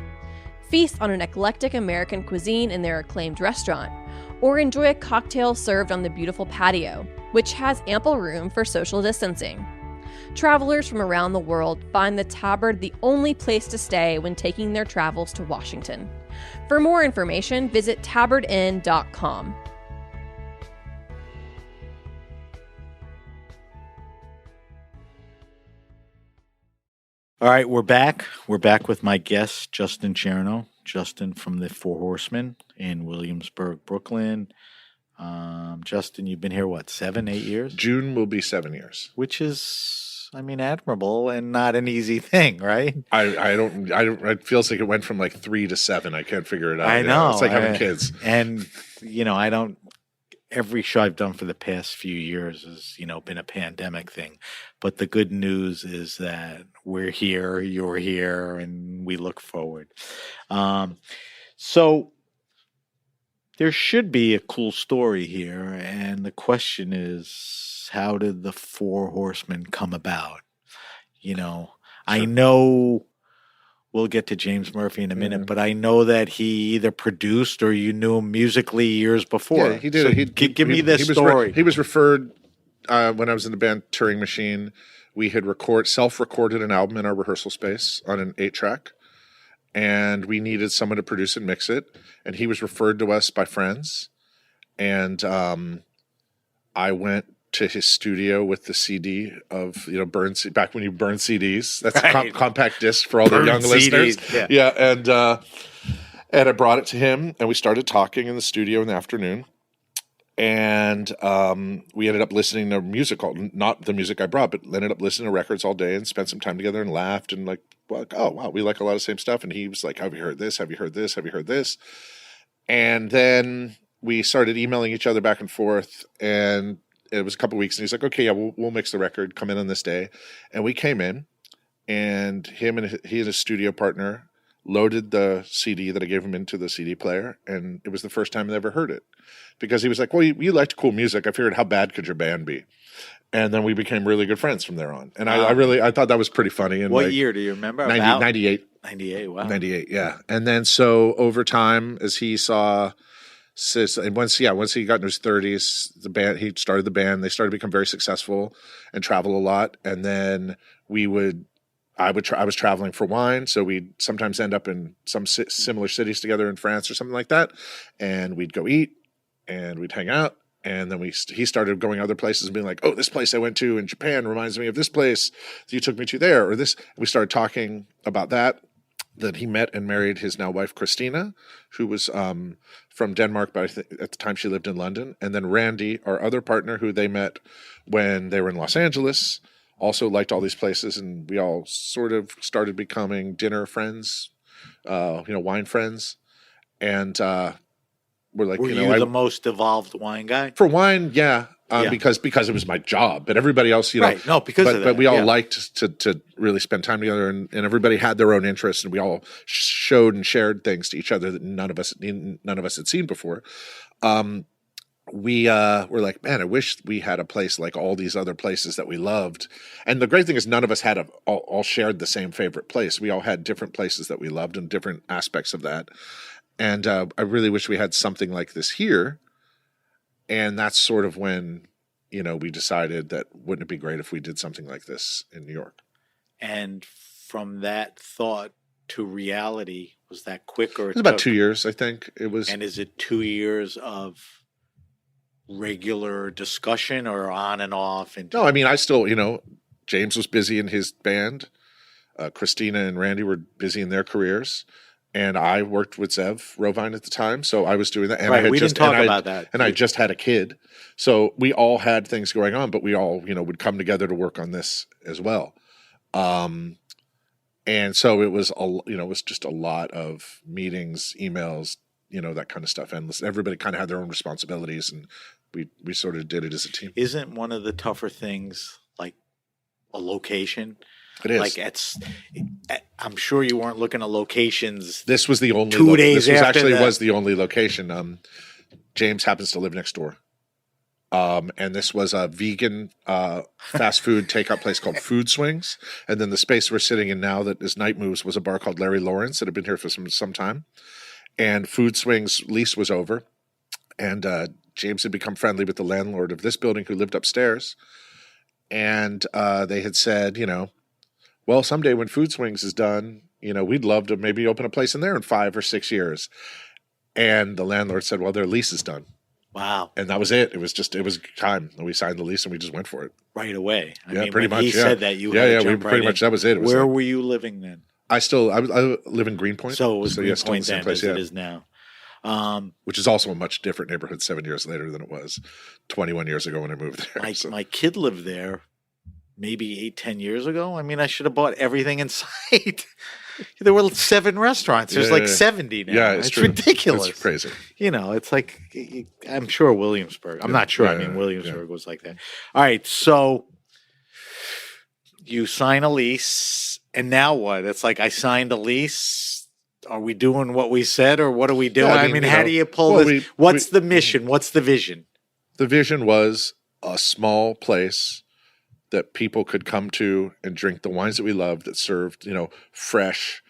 Feast on an eclectic American cuisine in their acclaimed restaurant, or enjoy a cocktail served on the beautiful patio, which has ample room for social distancing. Travelers from around the world find the Tabard the only place to stay when taking their travels to Washington. For more information, visit tabardinn.com. All right, we're back. We're back with my guest, Justin Chearno. Justin from the Four Horsemen in Williamsburg, Brooklyn. Justin, you've been here, 7, 8 years? June will be 7 years. Which is, admirable and not an easy thing, right? It feels like it went from 3 to 7. I can't figure it out. I know. It's like having kids. And, every show I've done for the past few years has, been a pandemic thing. But the good news is that we're here, you're here, and we look forward. So there should be a cool story here. And the question is, how did the Four Horsemen come about? I know we'll get to James Murphy in a minute, but I know that he either produced or you knew him musically years before. Yeah, he did. So give me this story. He was referred when I was in the band Turing Machine. We had self-recorded an album in our rehearsal space on an 8-track, and we needed someone to produce and mix it. And he was referred to us by friends, and I went to his studio with the CD of back when you burn CDs. That's right. a compact disc for all the young listeners. Yeah, and I brought it to him, and we started talking in the studio in the afternoon. And we ended up listening to music, not the music I brought, but ended up listening to records all day and spent some time together and laughed and oh wow, we like a lot of the same stuff. And he was like, "Have you heard this? Have you heard this? Have you heard this?" And then we started emailing each other back and forth, and it was a couple of weeks, and he's like, "Okay, yeah, we'll mix the record. Come in on this day." And we came in, and he and his studio partner loaded the CD that I gave him into the CD player, and it was the first time I ever heard it, because he was like, "Well, you liked cool music. I figured, how bad could your band be?" And then we became really good friends from there on. And I thought that was pretty funny. And what year do you remember? 98. 98, wow. 98, yeah. And then so over time, as he saw. And once he got into his 30s, he started the band. They started to become very successful and travel a lot. And then I was traveling for wine, so we'd sometimes end up in some similar cities together in France or something like that. And we'd go eat and we'd hang out. And then he started going other places and being like, "Oh, this place I went to in Japan reminds me of this place that you took me to there," or this. We started talking about that. That he met and married his now wife, Christina, who was from Denmark, but at the time she lived in London. And then Randy, our other partner, who they met when they were in Los Angeles, also liked all these places. And we all sort of started becoming dinner friends, wine friends. And we're like, were you the most evolved wine guy? For wine, yeah. Because it was my job, but everybody else, right? No, because of that. But we all liked to really spend time together, and everybody had their own interests, and we all showed and shared things to each other that none of us had seen before. We were like, man, I wish we had a place like all these other places that we loved. And the great thing is, none of us had all shared the same favorite place. We all had different places that we loved and different aspects of that. And I really wish we had something like this here. And that's sort of when we decided that wouldn't it be great if we did something like this in New York? And from that thought to reality, was that quick or It was about 2 years, I think. It was. And is it 2 years of regular discussion or on and off? And No, I mean, I still, James was busy in his band. Christina and Randy were busy in their careers. And I worked with Zev Rovine at the time. So I was doing that. And right, we didn't talk about that. And I just had a kid. So we all had things going on, but we all, would come together to work on this as well. And so it was, it was just a lot of meetings, emails, that kind of stuff. And everybody kind of had their own responsibilities, and we sort of did it as a team. Isn't one of the tougher things like a location? It is. Like I'm sure you weren't looking at locations. This was the only 2 days This after that. was the only location. James happens to live next door. And this was a vegan fast food takeout place called Food Swings. And then the space we're sitting in now that is Night Moves was a bar called Larry Lawrence that had been here for some time. And Food Swings lease was over. And James had become friendly with the landlord of this building who lived upstairs. And they had said, well, someday when Food Swings is done, we'd love to maybe open a place in there in 5 or 6 years. And the landlord said, well, their lease is done. Wow. And that was it. It was time. We signed the lease and we just went for it. Right away. I mean, pretty much. He said that you had to jump pretty much. That was it. Where were you living then? I live in Greenpoint. So it was Greenpoint still in the same place, yeah. it is now. Which is also a much different neighborhood 7 years later than it was 21 years ago when I moved there. My kid lived there maybe 8-10 years ago. I mean, I should have bought everything in sight. There were 7 restaurants. There's 70 now. Yeah, it's ridiculous. It's crazy. It's like, I'm sure Williamsburg. I'm not sure. Yeah, I mean, Williamsburg was like that. All right. So you sign a lease, and now what? It's like, I signed a lease. Are we doing what we said, or what are we doing? Yeah, I mean, how do you pull this? What's the mission? What's the vision? The vision was a small place that people could come to and drink the wines that we loved, that served, fresh,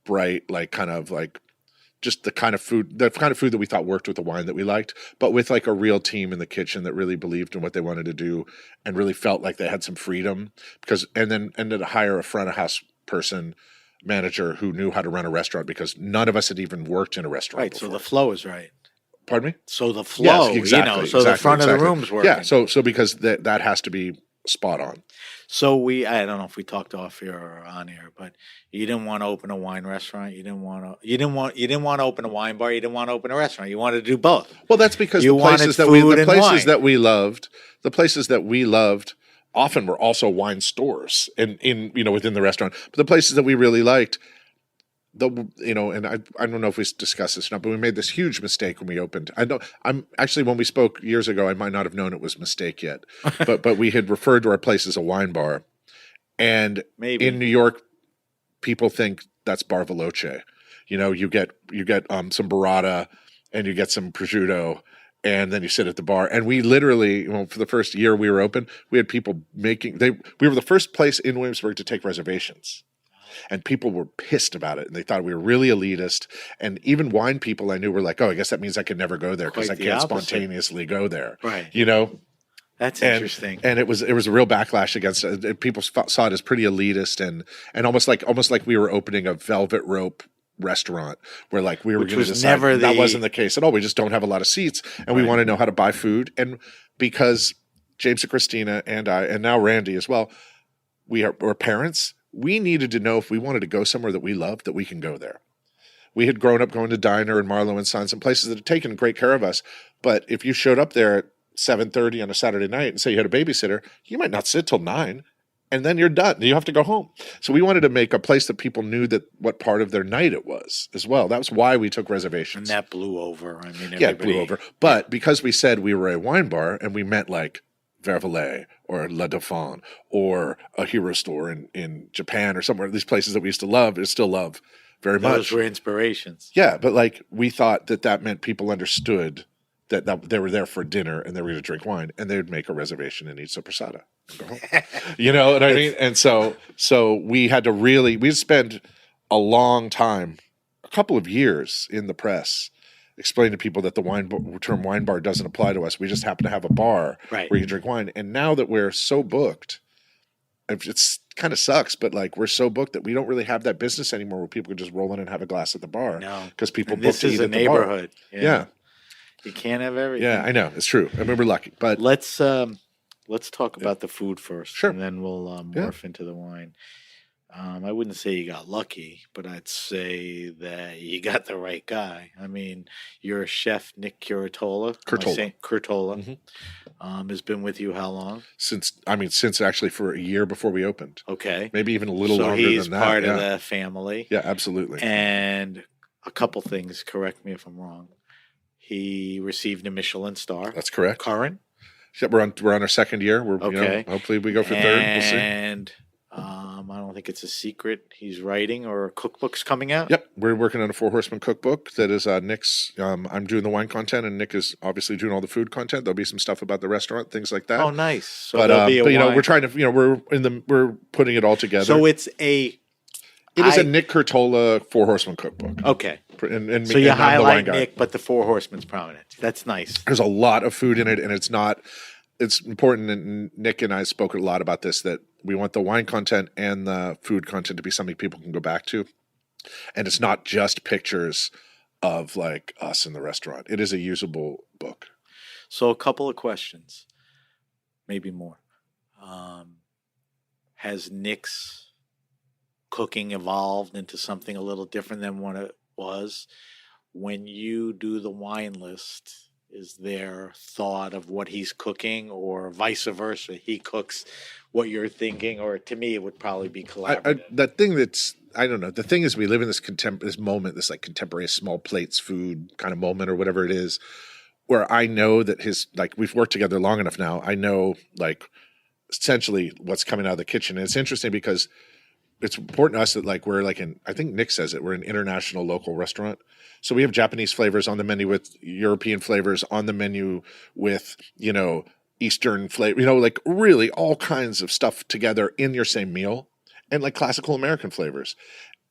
bright, just the kind of food that we thought worked with the wine that we liked, but with like a real team in the kitchen that really believed in what they wanted to do and really felt like they had some freedom, and then to hire a front of house manager who knew how to run a restaurant, because none of us had even worked in a restaurant Right. before. So the flow is right. Pardon me? So the flow, yes, exactly, the front of the room's working. Yeah. So because that has to be spot on. So I don't know if we talked off here or on here, but you didn't want to open a wine restaurant. You didn't want to open a wine bar. You didn't want to open a restaurant. You wanted to do both. Well, that's because the places that we loved often were also wine stores in within the restaurant. But the places that we really liked, and I don't know if we discussed this or not, but we made this huge mistake when we opened. When we spoke years ago, I might not have known it was a mistake yet, but we had referred to our place as a wine bar, and maybe in New York, people think that's bar veloce. You get some burrata and you get some prosciutto, and then you sit at the bar. And we literally, for the first year we were open, we had people we were the first place in Williamsburg to take reservations. And people were pissed about it, and they thought we were really elitist. And even wine people I knew were like, "Oh, I guess that means I could never go there because I can't spontaneously go there." Right? That's interesting. And it was a real backlash against it. People saw it as pretty elitist and almost like we were opening a velvet rope restaurant where like we were going to decide. That wasn't the case at all. We just don't have a lot of seats, and we want to know how to buy food. And because James and Christina and I, and now Randy as well, we're parents. We needed to know if we wanted to go somewhere that we loved, that we can go there. We had grown up going to Diner and Marlowe and Sons and places that had taken great care of us. But if you showed up there at 7:30 on a Saturday night and say you had a babysitter, you might not sit till 9, and then you're done. You have to go home. So we wanted to make a place that people knew that what part of their night it was as well. That was why we took reservations. And that blew over. I mean, it blew over. But because we said we were a wine bar, and we meant like Vervalet or La Dauphine or a hero store in Japan or somewhere, these places that we used to love and still love very much. Those were inspirations. Yeah, but like we thought that meant people understood that they were there for dinner and they were going to drink wine, and they would make a reservation and eat sopressata and go home. You know what I mean? And so we had to we'd spend a long time, a couple of years in the press, explain to people that the term wine bar doesn't apply to us. We just happen to have a bar Right. where you can drink wine. And now that we're so booked, it's kind of sucks, but like we're so booked that we don't really have that business anymore where people can just roll in and have a glass at the bar. No, because people and book this to is eat a at the bar. neighborhood. Yeah. You can't have everything. Yeah, I know. It's true. I mean, we're lucky. But Let's talk about the food first, Sure. and then we'll morph into the wine. I wouldn't say you got lucky, but I'd say that you got the right guy. I mean, your chef, Nick Curatola. Curtola. Has been with you how long? since actually for a year before we opened. Okay. Maybe even a little So longer he's than that. part yeah. of the family. Yeah, absolutely. And a couple things, correct me if I'm wrong. He received a Michelin star. That's correct. Current. Yeah, we're on our second year. We're Okay. hopefully we go for third. We'll see. And I don't think it's a secret. He's writing or a cookbook's coming out. Yep, we're working on a Four Horsemen cookbook that is Nick's. I'm doing the wine content, and Nick is obviously doing all the food content. There'll be some stuff about the restaurant, things like that. Oh, nice. So but there'll be a wine. we're trying to we're putting it all together. So it's a. It is a Nick Curtola Four Horsemen cookbook. Okay. And So you and I'm the wine highlight guy. Nick, but the Four Horsemen's prominent. That's nice. There's a lot of food in it, and it's important, and Nick and I spoke a lot about this, that we want the wine content and the food content to be something people can go back to. And it's not just pictures of like us in the restaurant. It is a usable book. So a couple of questions, maybe more. Has Nick's cooking evolved into something a little different than what it was? When you do the wine list, is there thought of what he's cooking, or vice versa? He cooks what you're thinking, or to me, it would probably be collaborative. I don't know. The thing is, we live in this moment, this like contemporary small plates food kind of moment or whatever it is, where I know that we've worked together long enough now. I know like essentially what's coming out of the kitchen. And it's interesting because it's important to us that like we're like I think Nick says it, we're an international local restaurant. So we have Japanese flavors on the menu with European flavors on the menu with, Eastern flavor, like really all kinds of stuff together in your same meal, and like classical American flavors.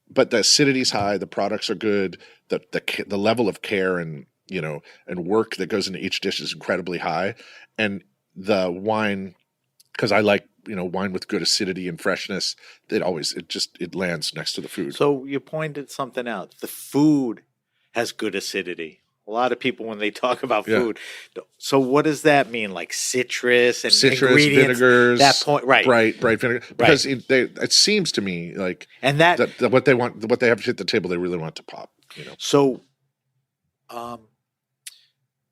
But the acidity's high, the products are good, the level of care and work that goes into each dish is incredibly high. And the wine, because I like wine with good acidity and freshness, it lands next to the food. So you pointed something out. The food has good acidity. A lot of people, when they talk about food, so what does that mean? Like citrus and ingredients, vinegars, that point, right? Bright vinegar. Because it seems to me like, and that what they have to hit the table, they really want to pop. So,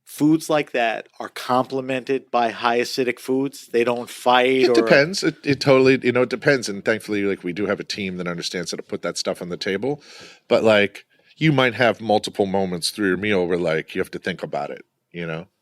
foods like that are complemented by high acidic foods. They don't fight. It depends. It totally, it depends. And thankfully, like we do have a team that understands how to put that stuff on the table. But like, you might have multiple moments through your meal where like you have to think about it.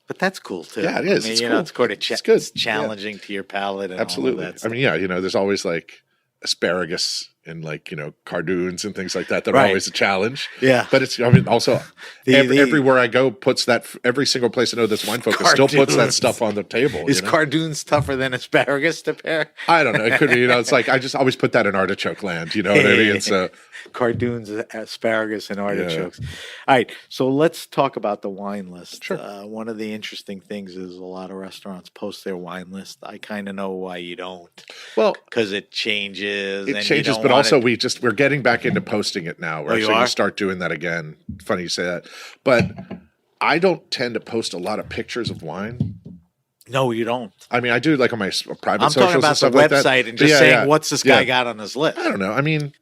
But that's cool too. Yeah, it is. I mean, it's cool. cool. It's kind of it's challenging to your palate. And absolutely. All of that stuff. I mean, there's always like asparagus and like cardoons and things like that are always a challenge. Yeah, but it's also everywhere I go puts that. Every single place I know that's wine focused still puts that stuff on the table. Is cardoons tougher than asparagus to pair? I don't know. It could be. It's like I just always put that in artichoke land. You know what I mean? So cardoons, asparagus, and artichokes. All right, so let's talk about the wine list. Sure. One of the interesting things is a lot of restaurants post their wine list. I kind of know why you don't. Well, because it changes. It changes, but also we're getting back into posting it now. We're actually going to start doing that again. Funny you say that, but I don't tend to post a lot of pictures of wine. No, you don't. I mean, I do like on my private socials. I'm talking about the website and just saying, what's this guy got on his list? I don't know. I mean,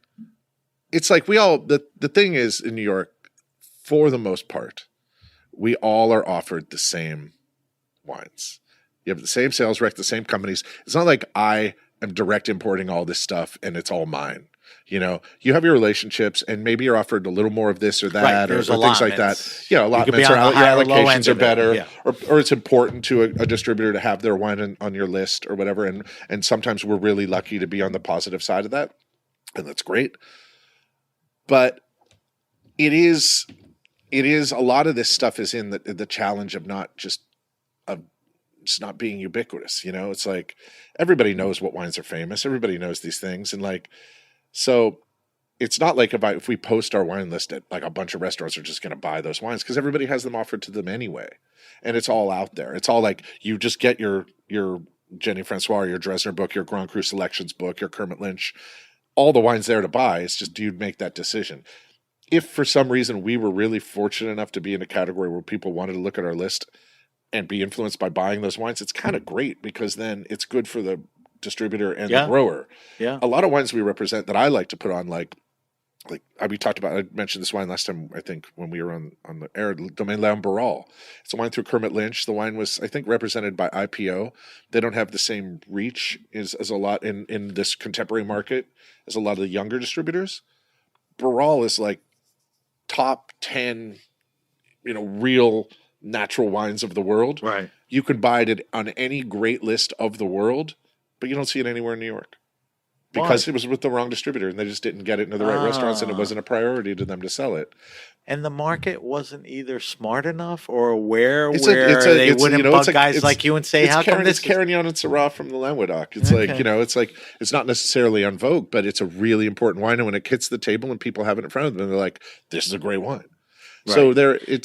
it's like the thing is in New York, for the most part, we all are offered the same wines. You have the same sales rec, the same companies. It's not like I am direct importing all this stuff and it's all mine. You have your relationships and maybe you're offered a little more of this or that or things like that. Yeah, allotments or allocations are better or it's important to a distributor to have their wine on your list or whatever. And sometimes we're really lucky to be on the positive side of that. And that's great. But it is a lot of this stuff is in the challenge of not just not being ubiquitous. It's like everybody knows what wines are famous. Everybody knows these things. And like, so it's not like if we post our wine list at like a bunch of restaurants are just going to buy those wines because everybody has them offered to them anyway. And it's all out there. It's all like you just get your Jenny Francois, your Dresner book, your Grand Cru Selections book, your Kermit Lynch, all the wines there to buy. It's just, do you make that decision? If for some reason we were really fortunate enough to be in a category where people wanted to look at our list and be influenced by buying those wines, it's kind of great because then it's good for the distributor and the grower. Yeah. A lot of wines we represent that I like to put on like we talked about, I mentioned this wine last time, I think, when we were on the air, Domaine Léon Barral. It's a wine through Kermit Lynch. The wine was, I think, represented by IPO. They don't have the same reach as a lot in this contemporary market as a lot of the younger distributors. Barral is like top 10, real natural wines of the world. Right. You could buy it on any great list of the world, but you don't see it anywhere in New York. Because it was with the wrong distributor and they just didn't get it into the right restaurants and it wasn't a priority to them to sell it. And the market wasn't either smart enough or aware It's they wouldn't bug guys like you and say, how come this? It's Carignan and Syrah from the Languedoc. It's it's not necessarily en vogue, but it's a really important wine. And when it hits the table and people have it in front of them, they're like, this is a great wine. Right. So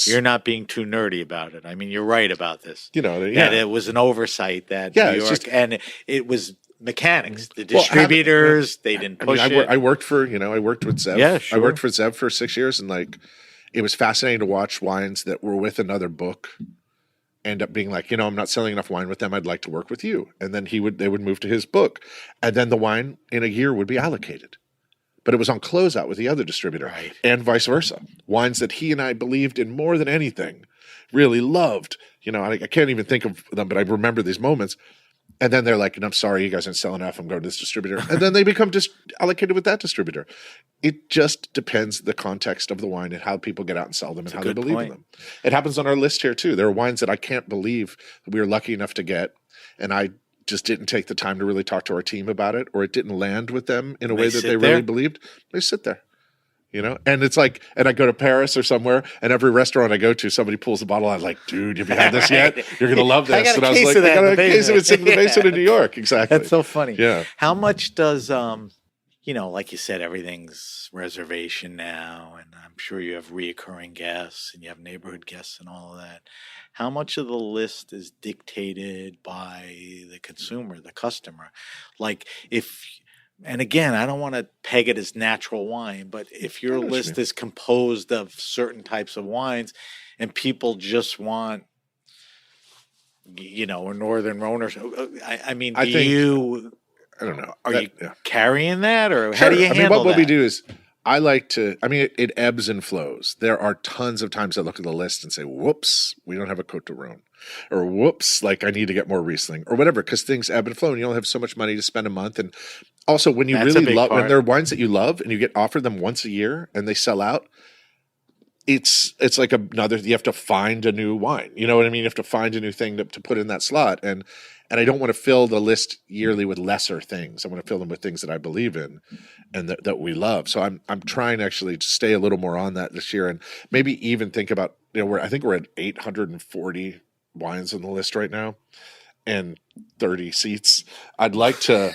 you're not being too nerdy about it. I mean, you're right about this. It was an oversight that New York, and it was mechanics. The distributors, they didn't push it. I worked with Zev. Yeah, sure. I worked for Zev for 6 years, and it was fascinating to watch wines that were with another book end up being like, I'm not selling enough wine with them. I'd like to work with you. And then they would move to his book, and then the wine in a year would be allocated. But it was on closeout with the other distributor, right, and vice versa. Wines that he and I believed in more than anything, really loved. I can't even think of them, but I remember these moments. And then they're like, I'm sorry, you guys aren't selling enough. I'm going to this distributor. And then they become allocated with that distributor. It just depends the context of the wine and how people get out and sell them and how they believe in them. It happens on our list here too. There are wines that I can't believe that we were lucky enough to get. And I just didn't take the time to really talk to our team about it, or it didn't land with them in a way that they really believed. They sit there. And it's like, and I go to Paris or somewhere, and every restaurant I go to, somebody pulls a bottle out, like, dude, have you had this yet? You're going to love this. I got a case of it's in the basement in New York. Exactly. That's so funny. Yeah. How much does, like you said, everything's reservation now, and I'm sure you have reoccurring guests and you have neighborhood guests and all of that. How much of the list is dictated by the consumer, the customer? And again, I don't want to peg it as natural wine, but if your list is composed of certain types of wines and people just want, a Northern Rhone, I don't know. Are you carrying that, or how do you handle that? What we do is it ebbs and flows. There are tons of times I look at the list and say, whoops, we don't have a Côte de Rhone. Or whoops, I need to get more Riesling or whatever, because things ebb and flow and you only have so much money to spend a month. And also when you really love, when there are wines that you love and you get offered them once a year and they sell out, it's like you have to find a new wine. You know what I mean? You have to find a new thing to put in that slot. And I don't want to fill the list yearly with lesser things. I want to fill them with things that I believe in and that we love. So I'm trying actually to stay a little more on that this year, and maybe even think about, I think we're at 840 wines on the list right now and 30 seats. I'd like to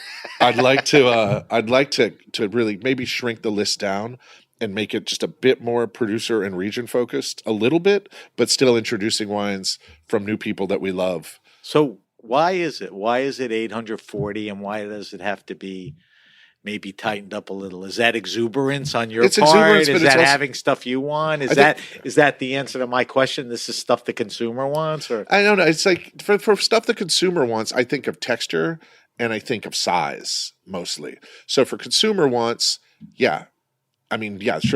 really maybe shrink the list down and make it just a bit more producer and region focused a little bit, but still introducing wines from new people that we love. So why is it 840, and why does it have to be maybe tightened up a little? Is that exuberance on your part? Is that having stuff you want? Is that the answer to my question? This is stuff the consumer wants? Or I don't know. It's like for stuff the consumer wants, I think of texture and I think of size mostly. So for consumer wants, sure,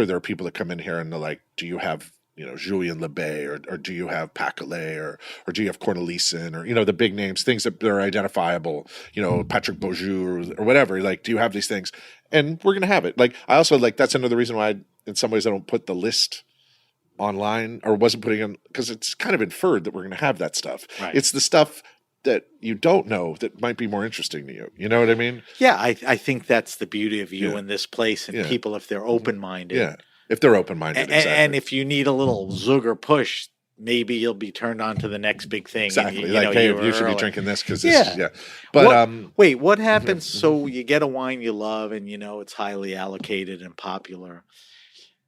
there are people that come in here and they're like, do you have Julien Lebay, or do you have Pacolet, or do you have Cornelissen, or, the big names, things that are identifiable, Patrick Beaujeu or whatever, do you have these things? And we're going to have it. I also that's another reason why in some ways I don't put the list online, or wasn't putting in, because it's kind of inferred that we're going to have that stuff. Right. It's the stuff that you don't know that might be more interesting to you. You know what I mean? Yeah. I think that's the beauty of you in this place, and people, if they're open-minded. Yeah. If they're open-minded, exactly. And if you need a little zooger push, maybe you'll be turned on to the next big thing. Exactly. And, Like, hey, you you should be early. drinking this because Yeah. But Wait, what happens? So you get a wine you love, and it's highly allocated and popular.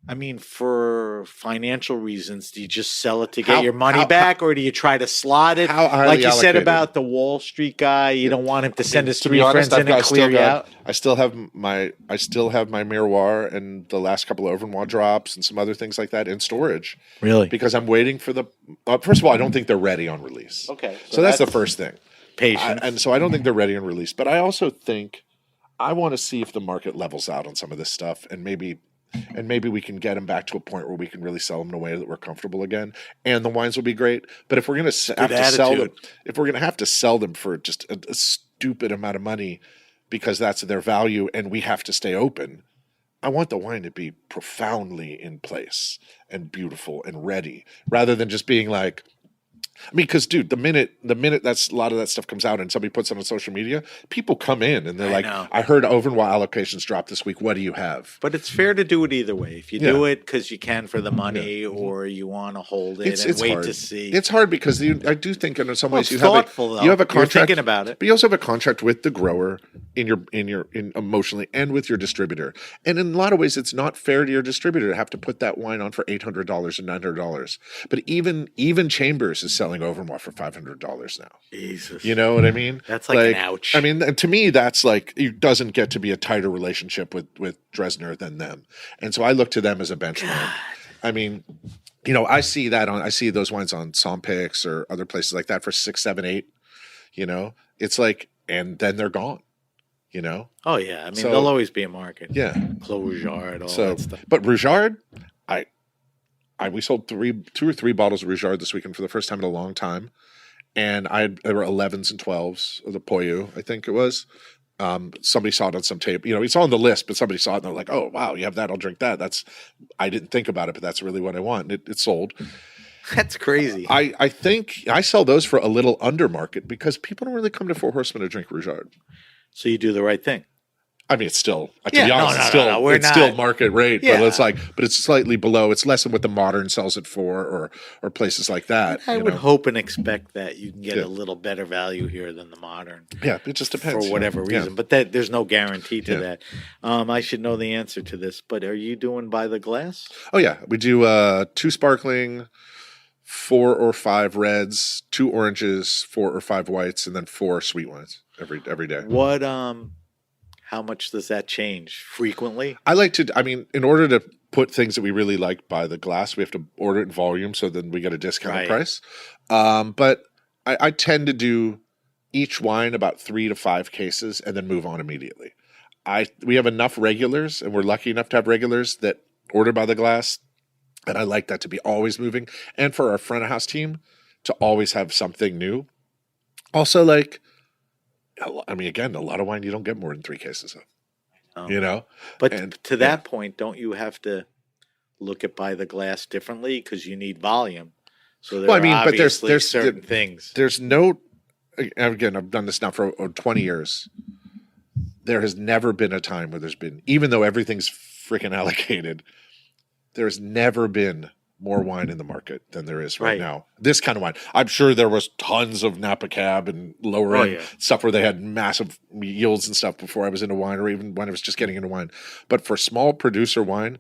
I mean, for financial reasons, do you just sell it to get your money back, or do you try to slot it? How highly Like you said allocated? about the Wall Street guy, you don't want him to send his to be three honest, friends in and clear you out. I still have my Miroir and the last couple of Overnoir drops and some other things like that in storage. Really? Because I'm waiting for the. First of all, I don't think they're ready on release. Okay, so that's the first thing. Patience. And so I don't think they're ready on release. But I also think I want to see if the market levels out on some of this stuff, and maybe we can get them back to a point where we can really sell them in a way that we're comfortable again, and the wines will be great. But if we're going to have to sell them, if we're going to have to sell them for just a stupid amount of money because that's their value, and we have to stay open, I want the wine to be profoundly in place and beautiful and ready, rather than just being like. I mean, because dude, the minute that's a lot of that stuff comes out and somebody puts it on social media, people come in and they're I heard Overnoir allocations drop this week. What do you have? But it's fair to do it either way. If you do it because you can for the money, or you want to hold it and wait hard. to see. It's hard because I do think in some ways you thoughtful, have a contract. You're thinking about it, but you also have a contract with the grower in emotionally and with your distributor. And in a lot of ways, it's not fair to your distributor to have to put that wine on for $800 or $900. But even Chambers is selling Overnoir for $500 now. Jesus, you know what I mean? That's like an ouch. I mean, to me, that's like it doesn't get to be a tighter relationship with Dresdner than them, and so I look to them as a benchmark. God. I mean, I see those wines on Sompix or other places like that for 6, 7, 8. It's like, and then they're gone. Oh yeah, I mean, there'll always be a market. Yeah, Clos Rougeard, all that stuff. But Rougeard, we sold 2 or 3 bottles of Rougeard this weekend for the first time in a long time, and there were 11s and 12s of the Poyu, I think it was. Somebody saw it on some tape. It's on the list, but somebody saw it and they're like, "Oh wow, you have that? I'll drink that." I didn't think about it, but that's really what I want. It sold. That's crazy. I think I sell those for a little under market because people don't really come to Four Horsemen to drink Rougeard. So you do the right thing. I mean, it's still, to be honest, it's still market rate, but it's slightly below. It's less than what the Modern sells it for, or places like that. I would hope and expect that you can get a little better value here than the Modern. Yeah, it just depends for whatever reason. But there's no guarantee to that. I should know the answer to this, but are you doing by the glass? Oh yeah, we do 2 sparkling, 4 or 5 reds, 2 oranges, 4 or 5 whites, and then 4 sweet wines every day. What how much does that change frequently? In order to put things that we really like by the glass, we have to order it in volume, so then we get a discounted price. But I tend to do each wine about 3 to 5 cases and then move on immediately. We have enough regulars, and we're lucky enough to have regulars that order by the glass, and I like that to be always moving. And for our front of house team to always have something new. Also, again, a lot of wine you don't get more than 3 cases of. But to that point, don't you have to look at by the glass differently because you need volume? So there's certain things. There's no. Again, I've done this now for 20 years. There has never been a time where there's been, even though everything's freaking allocated, there's never been more wine in the market than there is right now. This kind of wine. I'm sure there was tons of Napa Cab and lower end stuff where they had massive yields and stuff before I was into wine, or even when I was just getting into wine. But for small producer wine,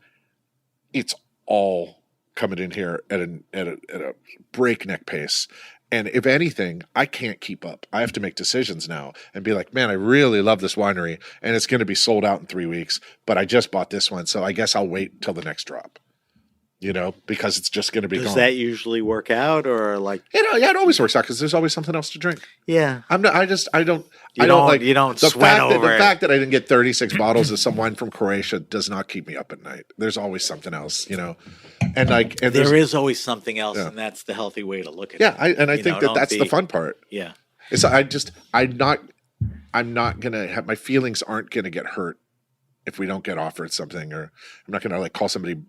it's all coming in here at a breakneck pace. And if anything, I can't keep up. I have to make decisions now and be like, man, I really love this winery and it's going to be sold out in 3 weeks, but I just bought this one, so I guess I'll wait till the next drop. Because it's just going to be gone. Does that usually work out, or like? It always works out because there's always something else to drink. Yeah, You don't sweat over the fact that I didn't get 36 bottles of some wine from Croatia does not keep me up at night. There's always something else, and there is always something else, and that's the healthy way to look at it. Yeah, I think that's the fun part. Yeah, I'm not gonna have, my feelings aren't gonna get hurt if we don't get offered something, or I'm not going to call somebody,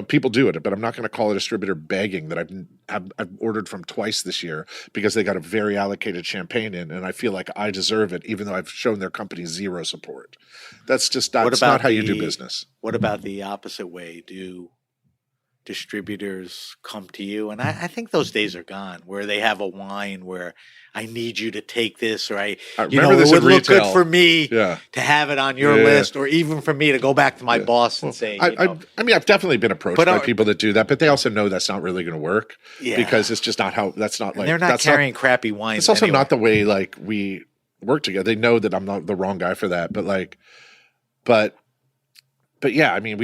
people do it, but I'm not going to call a distributor begging that I've ordered from twice this year because they got a very allocated champagne in, and I feel like I deserve it, even though I've shown their company zero support. That's not how you do business. What about the opposite way? Do distributors come to you, and I think those days are gone, where they have a wine where I need you to take this, or it would look good for me to have it on your list, or even for me to go back to my boss and say, I mean, I've definitely been approached by people that do that, but they also know that's not really going to work because it's just not how. That's not like they're not carrying crappy wines. It's also not the way like we work together. They know that I'm not the wrong guy for that, but yeah, I mean,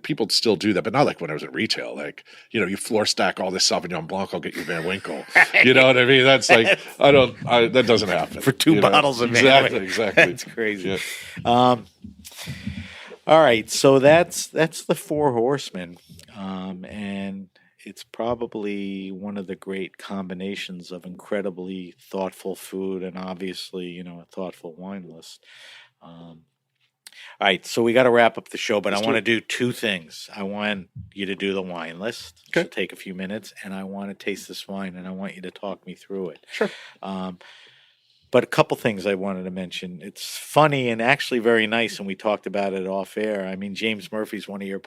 people still do that, but not like when I was in retail. Like, you floor stack all this Sauvignon Blanc, I'll get you Van Winkle. You know what I mean? That's like, that doesn't happen. For 2 bottles of Van Winkle. Exactly. That's crazy. Yeah. All right, so that's the Four Horsemen, and it's probably one of the great combinations of incredibly thoughtful food and obviously, a thoughtful wine list. All right, so we got to wrap up the show, but I want to do 2 things. I want you to do the wine list. Okay. It'll take a few minutes, and I want to taste this wine, and I want you to talk me through it. Sure. But a couple things I wanted to mention. It's funny and actually very nice, and we talked about it off air. I mean, James Murphy's one of your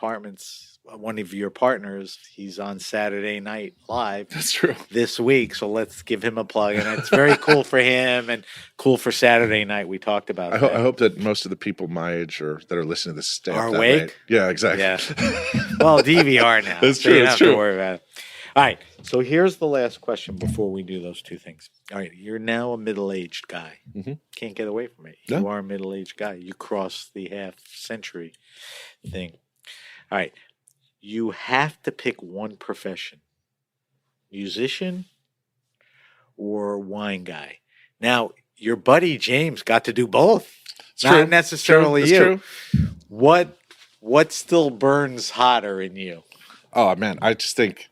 partners. He's on Saturday Night Live. That's true. This week, so let's give him a plug. And it's very cool for him and cool for Saturday night. We talked about that. I hope that most of the people my age or that are listening to this stay are up that awake. late. Yeah, exactly. Yeah. Well, DVR now. That's so true. You don't That's have true. to worry about it. All right. So here's the last question before we do those 2 things. All right. You're now a middle-aged guy. Mm-hmm. Can't get away from it. No. You are a middle-aged guy. You crossed the half-century thing. All right. You have to pick one profession. Musician or wine guy. Now, your buddy James got to do both. It's Not true. necessarily It's you. true. What still burns hotter in you? Oh, man. I just think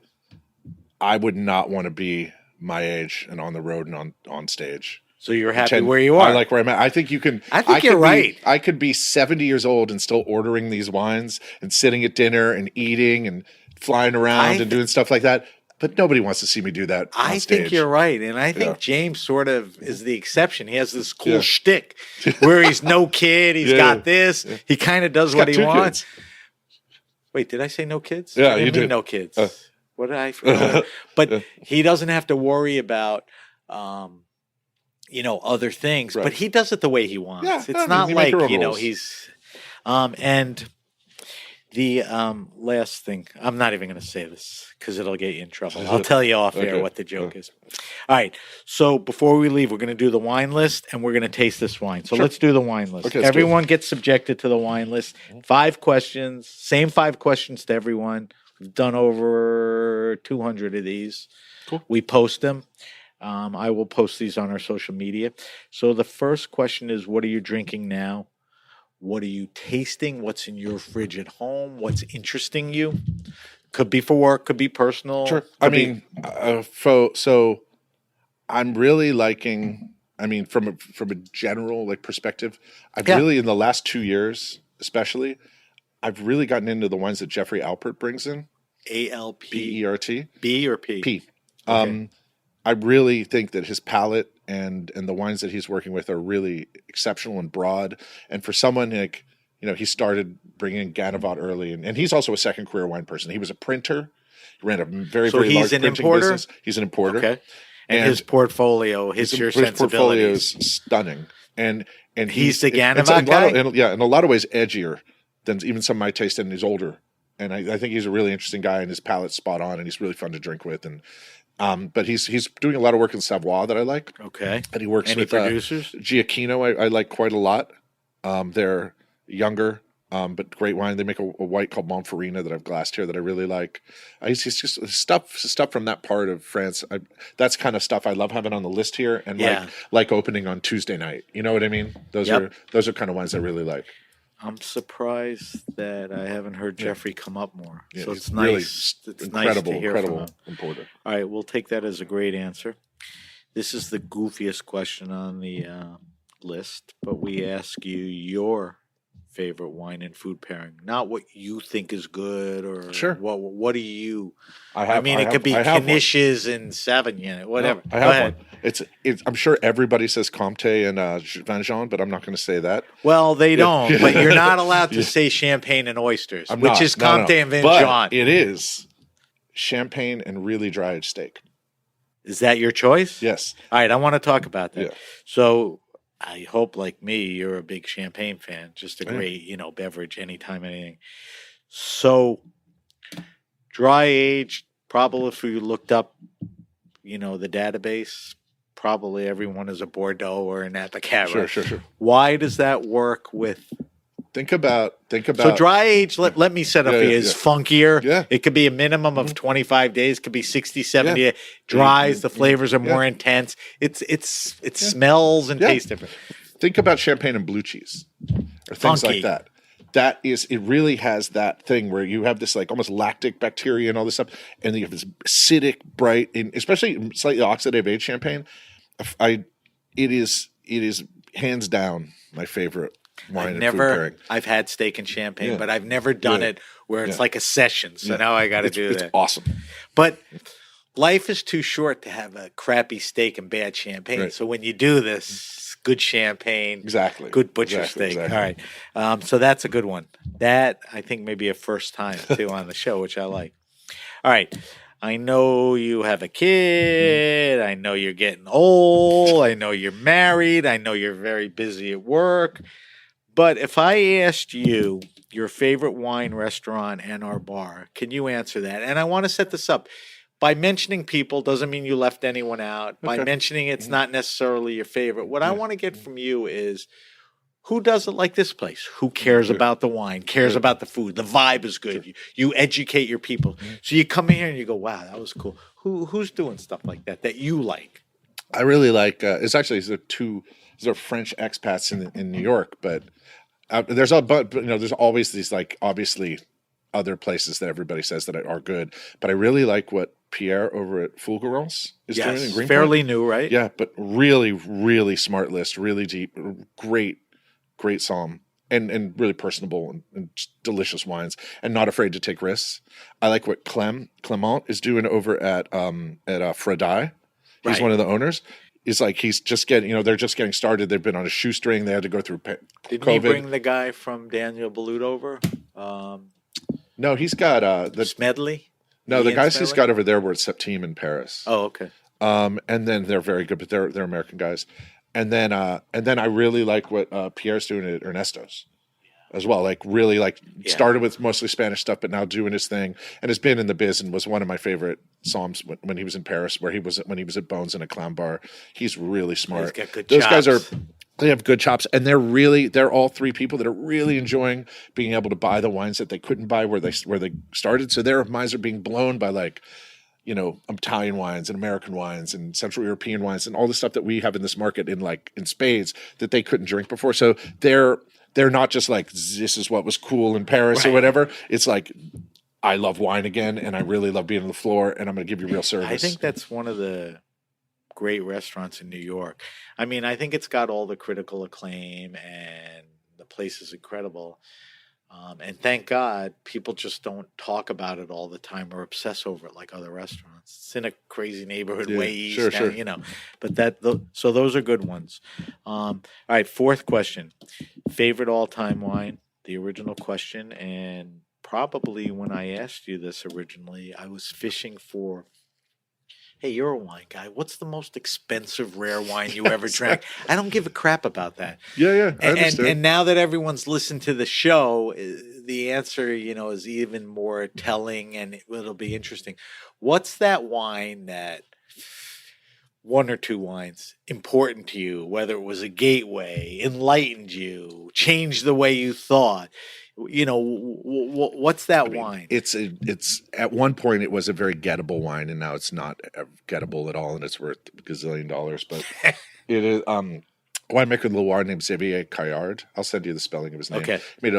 I would not want to be my age and on the road and on stage. So you're happy where you are. I like where I'm at. I think you can. I think you're right. I could be 70 years old and still ordering these wines and sitting at dinner and eating and flying around and doing stuff like that. But nobody wants to see me do that on I stage. think you're right. And I think James sort of is the exception. He has this cool shtick where he's no kid. He's got this. Yeah. He kind of does what he wants. Kids. Wait, did I say no kids? Yeah, I didn't mean no kids. What did I forget? But he doesn't have to worry about other things, but he does it the way he wants. Yeah, it's not like, he's, and the last thing, I'm not even going to say this because it'll get you in trouble. I'll tell you off air what the joke is. All right. So before we leave, we're going to do the wine list and we're going to taste this wine. So let's do the wine list. Okay, everyone gets subjected to the wine list. 5 questions, same 5 questions to everyone. We've done over 200 of these. Cool. We post them. I will post these on our social media. So the first question is, what are you drinking now? What are you tasting? What's in your fridge at home? What's interesting you? Could be for work, could be personal. Sure. So I'm really liking, from a general perspective, I've really, in the last 2 years especially, I've really gotten into the wines that Jeffrey Alpert brings in. ALP. BERT. B or P? P. Okay. I really think that his palate and the wines that he's working with are really exceptional and broad. And for someone he started bringing in Gannavot early, and he's also a second career wine person. He was a printer. He ran a very large printing business. He's an importer. Okay. And his portfolio, his portfolio is stunning. And he's the Gannavot guy? In a lot of ways edgier than even some of my taste, and he's older. And I think he's a really interesting guy, and his palate's spot on, and he's really fun to drink with. And but he's doing a lot of work in Savoie that I like. Okay. And he works with producers. Giacchino. I like quite a lot. They're younger, but great wine. They make a white called Montfarina that I've glassed here that I really like. It's just stuff from that part of France. That's kind of stuff I love having on the list here, and like opening on Tuesday night. You know what I mean? Those are kind of wines I really like. I'm surprised that I haven't heard Jeffrey come up more. Yeah, so it's nice. Really it's incredible, nice to hear from him. Importer. All right, we'll take that as a great answer. This is the goofiest question on the list, but we ask you your favorite wine and food pairing, not what you think is good or what do you? It could be Knishes and Sauvignon, whatever. No, I have one. It's. I'm sure everybody says Comte and Vin but I'm not going to say that. Well, they don't, but you're not allowed to say champagne and oysters, which is Comte and Vin. But it is champagne and really dry aged steak. Is that your choice? Yes. All right, I want to talk about that. Yeah. So I hope, like me, you're a big champagne fan. Just a Yeah. great, beverage anytime, anything. So dry aged, probably if you looked up, the database, probably everyone is a Bordeaux or an Atacama. Sure. Why does that work with? Think about. So dry age, let me set up Yeah, here, yeah, is yeah. funkier. Yeah. It could be a minimum of 25 days, could be 60, 70. Dries, the flavors are more intense. It smells and Yeah. tastes different. Think about champagne and blue cheese or things Funky. like that. It really has that thing where you have this like almost lactic bacteria and all this stuff, and then you have this acidic, bright, and especially slightly oxidative aged champagne. It is hands down my favorite wine and food pairing. I've had steak and champagne, but I've never done it where it's like a session. So now I got to do that. It's awesome. But life is too short to have a crappy steak and bad champagne. Right. So when you do this, good champagne, Exactly. good butcher steak. Exactly. All right. So that's a good one. That I think may be a first time too on the show, which I like. All right. I know you have a kid. I know you're getting old. I know you're married. I know you're very busy at work. But if I asked you your favorite wine restaurant and/or bar, can you answer that? And I want to set this up. By mentioning people doesn't mean you left anyone out. By mentioning it's not necessarily your favorite. What I want to get from you is who does it like this place? Who cares about the wine, cares about the food? The vibe is good. You educate your people. So you come in here and you go, wow, that was cool. Who's doing stuff like that you like? I really like. It's actually these are French expats in New York, but there's always these like obviously other places that everybody says that are good. But I really like what Pierre over at Fulgurance is doing in Greenpoint. Fairly new, right? Yeah, but really, really smart list, really deep, great somm, and really personable and just delicious wines, and not afraid to take risks. I like what Clement is doing over at Fredai. He's one of the owners. He's just getting, they're just getting started. They've been on a shoestring. They had to go through Didn't COVID. he bring the guy from Daniel Balut over? No, he's got the Smedley? No, the Ian guys he's Smedley? got over there were at Septime in Paris. Oh, okay. And then they're very good, but they're American guys. And then I really like what Pierre's doing at Ernesto's as well. Started with mostly Spanish stuff, but now doing his thing, and has been in the biz and was one of my favorite somms when he was in Paris, when he was at Bones in a clown bar. He's really smart. He's got good Those chops. guys they have good chops, and they're all three people that are really enjoying being able to buy the wines that they couldn't buy where they started. So their minds are being blown by Italian wines and American wines and Central European wines and all the stuff that we have in this market in spades that they couldn't drink before. So they're not just like, this is what was cool in Paris or whatever. It's like, I love wine again, and I really love being on the floor, and I'm going to give you real service. I think that's one of the great restaurants in New York. I mean, I think it's got all the critical acclaim, and the place is incredible. And thank God people just don't talk about it all the time or obsess over it like other restaurants. It's in a crazy neighborhood way east, sure. But so those are good ones. All right, fourth question. Favorite all-time wine? The original question, and probably when I asked you this originally, I was fishing for, hey, you're a wine guy. What's the most expensive rare wine you ever drank? I don't give a crap about that. Yeah, I understand. And now that everyone's listened to the show, the answer, is even more telling, and it'll be interesting. What's that wine that one or two wines important to you, whether it was a gateway, enlightened you, changed the way you thought? What's that wine? It's at one point it was a very gettable wine, and now it's not gettable at all, and it's worth $1 gazillion. But it is a winemaker in Loire named Xavier Caillard. I'll send you the spelling of his name. Okay. He had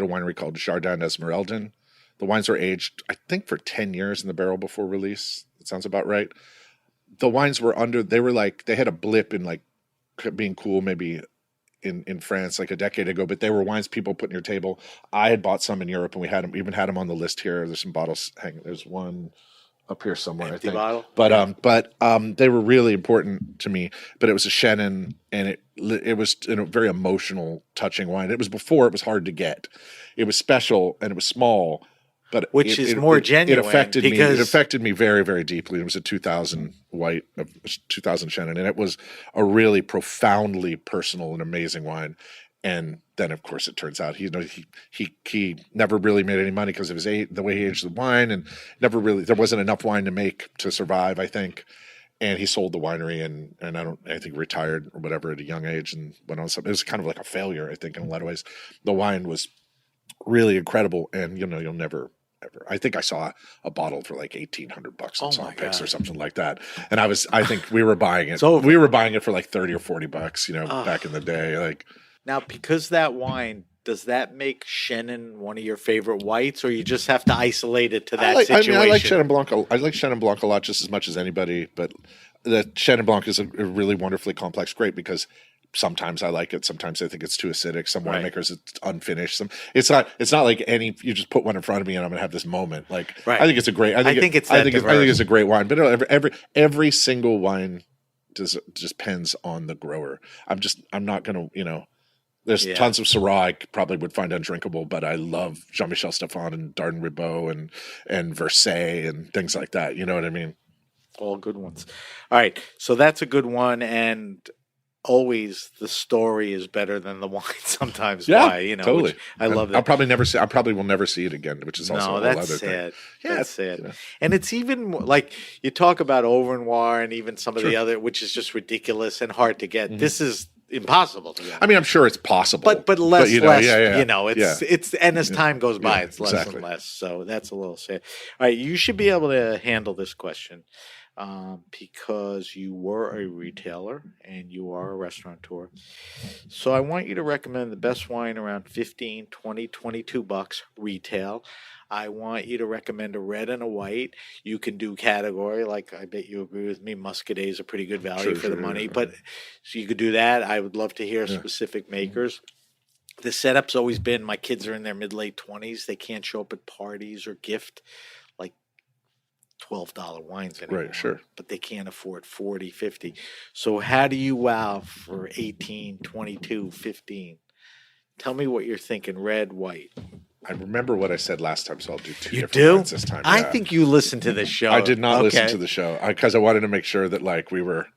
a winery called Jardin Esmeralda. The wines were aged, I think, for 10 years in the barrel before release. That sounds about right. The wines were they had a blip in like being cool maybe in France like a decade ago, but they were wines people put in your table. I had bought some in Europe, and we had them on the list here. There's some bottles hanging. There's one up here somewhere, Empty I think. bottle? But they were really important to me. But it was a Chenin, and it was a very emotional, touching wine. It was before it was hard to get. It was special, and it was small, But which is more genuine. It affected me. Because It affected me very, very deeply. It was a 2000 white, 2000 Chenin, and it was a really profoundly personal and amazing wine. And then, of course, it turns out he never really made any money because of the way he aged the wine, and there wasn't enough wine to make to survive, I think. And he sold the winery and I think retired or whatever at a young age and went on something. It was kind of like a failure, I think, in a lot of ways. The wine was really incredible, and you'll never ever. I think I saw a bottle for like $1,800 on Songpicks or something like that. And I think we were buying it. We were buying it for like $30 or $40, back in the day. Like now, because that wine, does that make Chenin one of your favorite whites, or you just have to isolate it to that situation? I like Chenin Blanc. I like Chenin Blanc a lot, just as much as anybody. But the Chenin Blanc is a really wonderfully complex grape because sometimes I like it. Sometimes I think it's too acidic. Some winemakers it's unfinished. It's not like any. You just put one in front of me and I'm gonna have this moment. Like I think it's a great. I think it's a great wine. But every single wine just depends on the grower. I'm not gonna. There's tons of Syrah I probably would find undrinkable, but I love Jean-Michel Stéphane and Dardin Ribot and Versailles and things like that. You know what I mean? All good ones. All right, so that's a good one, and always the story is better than the wine sometimes. Totally. I love that. I probably will never see it again, which is also a whole other sad. thing. Yeah, that's sad. And it's even like you talk about Overnoir and even some of the other, which is just ridiculous and hard to get. Mm-hmm. This is impossible to get. I mean, I'm sure it's possible, but less. It's and as time goes by, it's less and less. So that's a little sad. All right, you should be able to handle this question. Because you were a retailer and you are a restaurateur. So I want you to recommend the best wine around $15, $20, $22 retail. I want you to recommend a red and a white. You can do category, like I bet you agree with me. Muscadet is a pretty good value for the money, but so you could do that. I would love to hear specific makers. The setup's always been my kids are in their mid-late 20s. They can't show up at parties or gift like $12 wines anymore. Right, sure. But they can't afford 40, 50. So how do you wow for 18, 22, 15? Tell me what you're thinking, red, white. I remember what I said last time, so I'll do two different do? ones this time. I think you listened to the show. I did not listen to the show because I wanted to make sure that like we were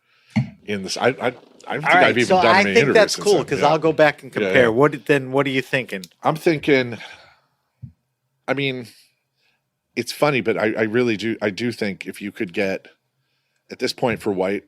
in this. I don't think I've even done any interviews. I think that's cool because I'll go back and compare. Yeah. What are you thinking? I'm thinking. I mean, it's funny, but I really do. I do think if you could get at this point for white,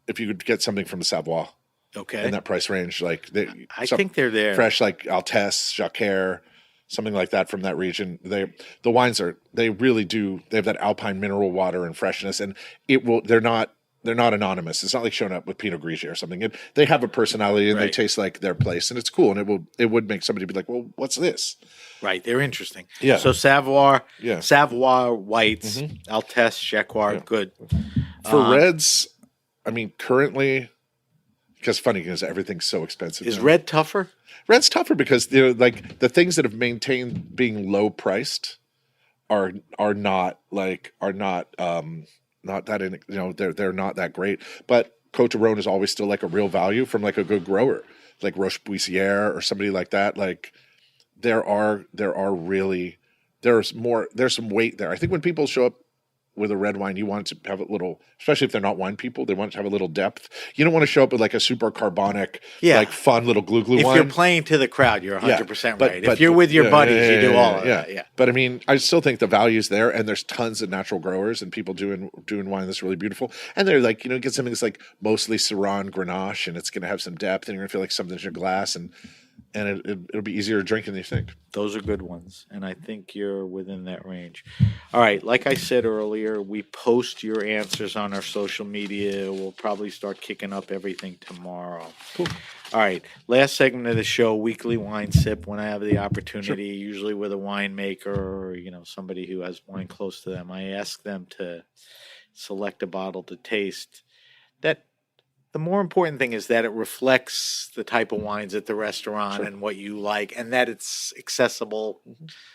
if you could get something from the Savoie. Okay. In that price range, like I think they're there. Fresh, like Altesse, Jacquer, something like that from that region. The wines they really do. They have that alpine mineral water and freshness, and they're not anonymous. It's not like showing up with Pinot Grigio or something. They have a personality and they taste like their place, and it's cool. And it would make somebody be like, well, what's this? Right, they're interesting. Yeah. So Savoie whites, Altesse, Jacquer, good. For reds, I mean, currently. Because everything's so expensive. Is red tougher? Red's tougher because they're like the things that have maintained being low priced are not that they're not that great. But Côte de Rhône is always still like a real value from like a good grower, like Roche Buissière or somebody like that. Like there's some weight there. I think when people show up with a red wine, you want it to have a little, especially if they're not wine people, they want it to have a little depth. You don't want to show up with like a super carbonic, like fun little glue wine. If you're playing to the crowd, you're 100% right. If you're with your buddies, you do all of that. Yeah. But I mean, I still think the value's there, and there's tons of natural growers and people doing wine that's really beautiful. And they're like, get something that's like mostly Syrah and Grenache, and it's going to have some depth, and you're going to feel like something's in your glass, and it'll be easier to drink than you think. Those are good ones, and I think you're within that range. All right, like I said earlier, we post your answers on our social media. We'll probably start kicking up everything tomorrow. Cool. All right, last segment of the show, weekly wine sip. When I have the opportunity, usually with a winemaker or somebody who has wine close to them, I ask them to select a bottle to taste. The more important thing is that it reflects the type of wines at the restaurant and what you like, and that it's accessible,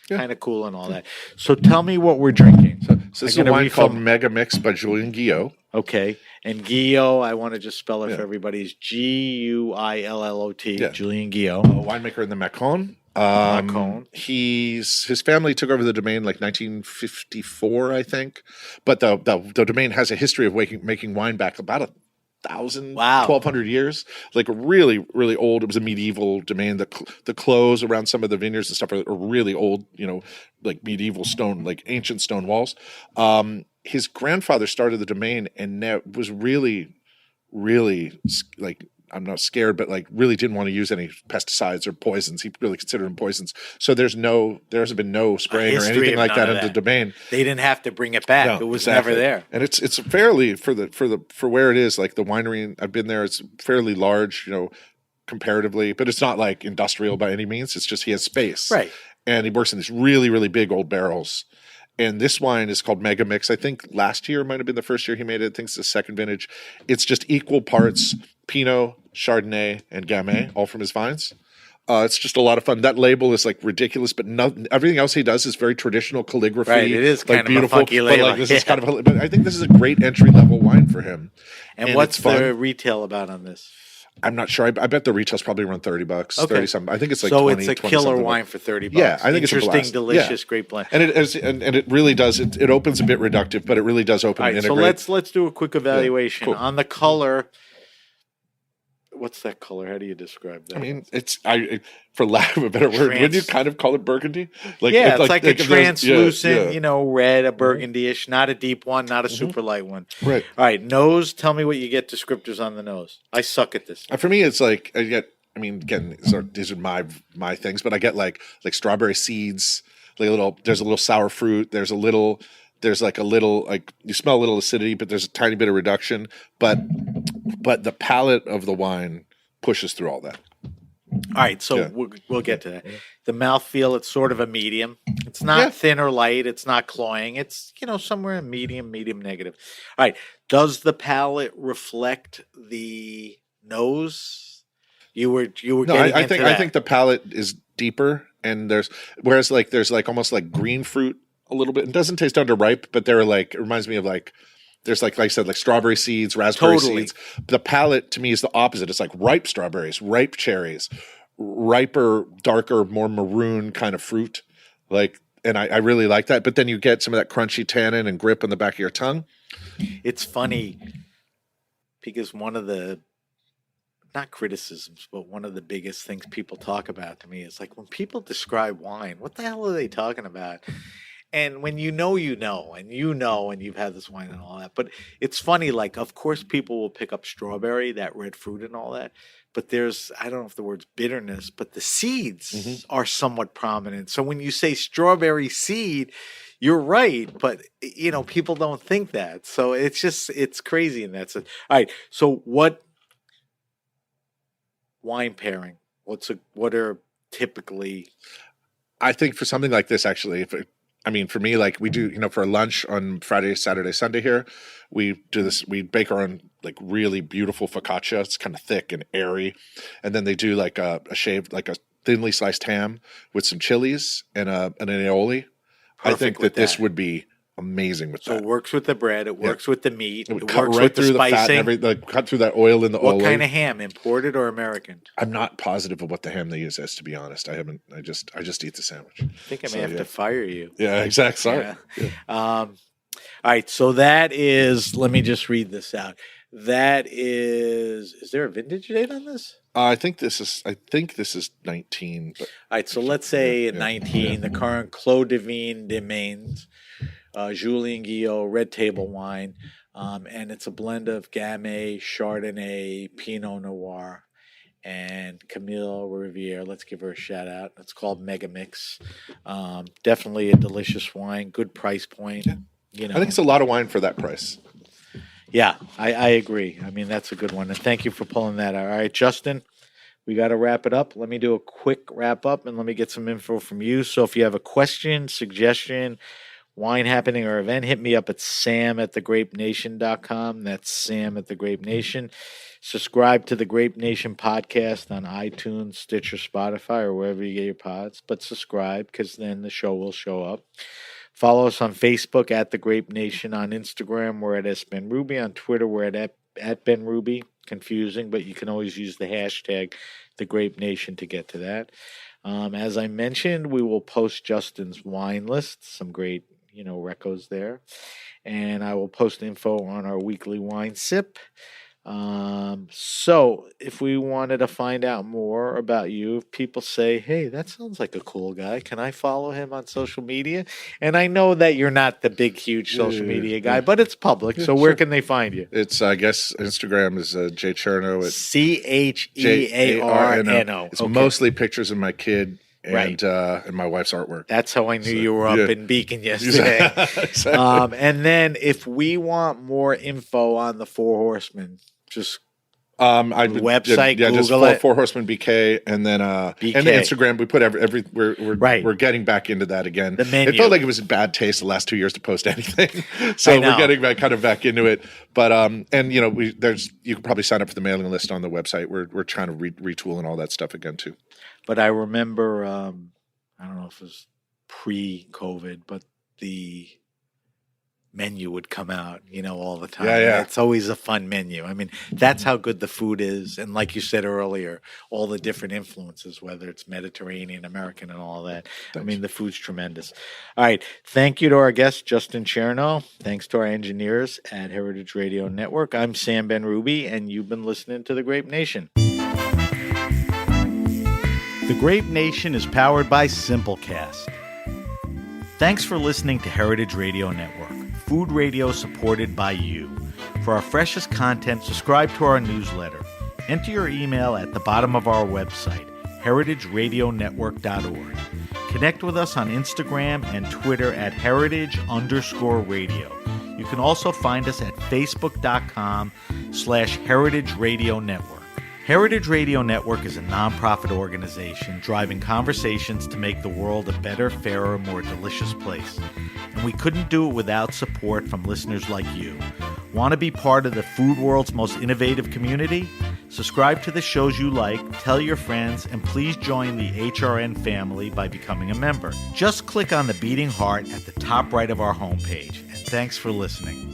kind of cool and all that. So tell me what we're drinking. So this is a wine called Mega Mix by Julien Guillot. Okay. And Guillot, I want to just spell it for everybody, is Guillot, Julien Guillot. A winemaker in the Macon. His family took over the domain like 1954, I think. But the domain has a history of making wine back about 1,200 years, like really, really old. It was a medieval domain. The clothes around some of the vineyards and stuff are really old, like medieval stone, like ancient stone walls. His grandfather started the domain and was really, really like, I'm not scared, but like really didn't want to use any pesticides or poisons. He really considered them poisons. So there hasn't been no spraying or anything like that in the domain. They didn't have to bring it back. No, it was never there. And it's fairly for where it is, like the winery, I've been there, it's fairly large, comparatively, but it's not like industrial by any means. It's just he has space. Right. And he works in these really, really big old barrels. And this wine is called Mega Mix. I think last year might have been the first year he made it. I think it's the second vintage. It's just equal parts Pinot, Chardonnay, and Gamay, all from his vines. It's just a lot of fun. That label is like ridiculous, but everything else he does is very traditional calligraphy. Right, it is kind of beautiful, a funky label. But this is kind of. But I think this is a great entry level wine for him. And what's the retail about on this? I'm not sure. I bet the retail's probably around $30, okay. 30 something. I think it's like so 20, it's a killer wine for $30. Yeah, I think it's interesting, delicious, great blend. And it really does. It opens a bit reductive, but it really does open and integrate. So let's do a quick evaluation on the color. What's that color? How do you describe that? I mean, for lack of a better word, wouldn't you kind of call it burgundy? It's like a translucent, red, a burgundy-ish, not a deep one, not a super light one. Right. All right, nose. Tell me what you get descriptors on the nose. I suck at this. For me, it's like I get. I mean, again, these are my things, but I get like strawberry seeds, like there's a little sour fruit. There's like a little, like you smell a little acidity, but there's a tiny bit of reduction. But the palate of the wine pushes through all that. All right, so we'll get to that. The mouthfeel, it's sort of a medium. It's not thin or light. It's not cloying. It's, somewhere in medium negative. All right, does the palate reflect the nose? You were no, I think the palate is deeper, and there's almost like green fruit a little bit. It doesn't taste underripe, but it reminds me of there's like I said, like strawberry seeds, raspberry seeds. The palate to me is the opposite. It's like ripe strawberries, ripe cherries, riper, darker, more maroon kind of fruit. And I really like that. But then you get some of that crunchy tannin and grip on the back of your tongue. It's funny because one of the, not criticisms, but one of the biggest things people talk about to me is like when people describe wine, what the hell are they talking about? And when and you've had this wine and all that. But it's funny, like, of course, people will pick up strawberry, that red fruit and all that. But there's, I don't know if the word's bitterness, but the seeds are somewhat prominent. So when you say strawberry seed, you're right. But, people don't think that. So it's crazy in that sense. All right. So what wine pairing? What are typically? I think for something like this, actually, for me, like we do, for lunch on Friday, Saturday, Sunday here, we do this, we bake our own like really beautiful focaccia. It's kind of thick and airy. And then they do like a shaved, like a thinly sliced ham with some chilies and an aioli. I think that this would be amazing with that. So it works with the bread. It works with the meat. It cut works right with through the spicing. The fat cut through that oil in the oil. What kind of ham? Imported or American? I'm not positive of what the ham they use is, to be honest. I just eat the sandwich. I think I may have to fire you. Yeah, exactly. Sorry. Yeah. All right. So that is, let me just read this out. That is there a vintage date on this? I think this is 19. But, all right. So let's say 19, the current Clos de Vigne des Mains. Julien Guillot Red Table wine, and it's a blend of Gamay, Chardonnay, Pinot Noir, and Camille Riviere. Let's give her a shout out. It's called Mega Mix. Definitely a delicious wine, good price point. Yeah. I think it's a lot of wine for that price. Yeah, I agree. I mean, that's a good one, and thank you for pulling that out. All right, Justin, we got to wrap it up. Let me do a quick wrap up, and let me get some info from you. So if you have a question, suggestion, wine happening or event, hit me up at sam@thegrapenation.com. That's sam@thegrapenation. Subscribe to the Grape Nation podcast on iTunes, Stitcher, Spotify, or wherever you get your pods. But subscribe, because then the show will show up. Follow us on Facebook at The Grape Nation. On Instagram, we're at SBenRuby. On Twitter, we're at BenRuby. Confusing, but you can always use the hashtag The Grape Nation to get to that. As I mentioned, we will post Justin's wine list, some great, recos there. And I will post info on our weekly wine sip. So if we wanted to find out more about you, if people say, hey, that sounds like a cool guy, can I follow him on social media? And I know that you're not the big, huge social media guy, but it's public. So where can they find you? It's, I guess, Instagram is Chearno. Chearno. It's mostly pictures of my kid. And my wife's artwork. That's how I knew you were up in Beacon yesterday. Exactly. And then if we want more info on the Four Horsemen, just website, Google it. Four Horsemen BK, and then BK. And the Instagram. We put we're getting back into that again. The menu. It felt like it was in bad taste the last 2 years to post anything, so we're getting back into it. But and you can probably sign up for the mailing list on the website. We're trying to retool and all that stuff again too. But I remember, I don't know if it was pre-COVID, but the menu would come out, all the time. Yeah. It's always a fun menu. I mean, that's how good the food is. And like you said earlier, all the different influences, whether it's Mediterranean, American, and all that. Thanks. I mean, the food's tremendous. All right. Thank you to our guest, Justin Chearno. Thanks to our engineers at Heritage Radio Network. I'm Sam Ben-Ruby, and you've been listening to The Grape Nation. The Grape Nation is powered by Simplecast. Thanks for listening to Heritage Radio Network, food radio supported by you. For our freshest content, subscribe to our newsletter. Enter your email at the bottom of our website, heritageradionetwork.org. Connect with us on Instagram and Twitter at heritage_radio. You can also find us at facebook.com/Heritage Radio Network. Heritage Radio Network is a nonprofit organization driving conversations to make the world a better, fairer, more delicious place. And we couldn't do it without support from listeners like you. Want to be part of the food world's most innovative community? Subscribe to the shows you like, tell your friends, and please join the HRN family by becoming a member. Just click on the beating heart at the top right of our homepage. And thanks for listening.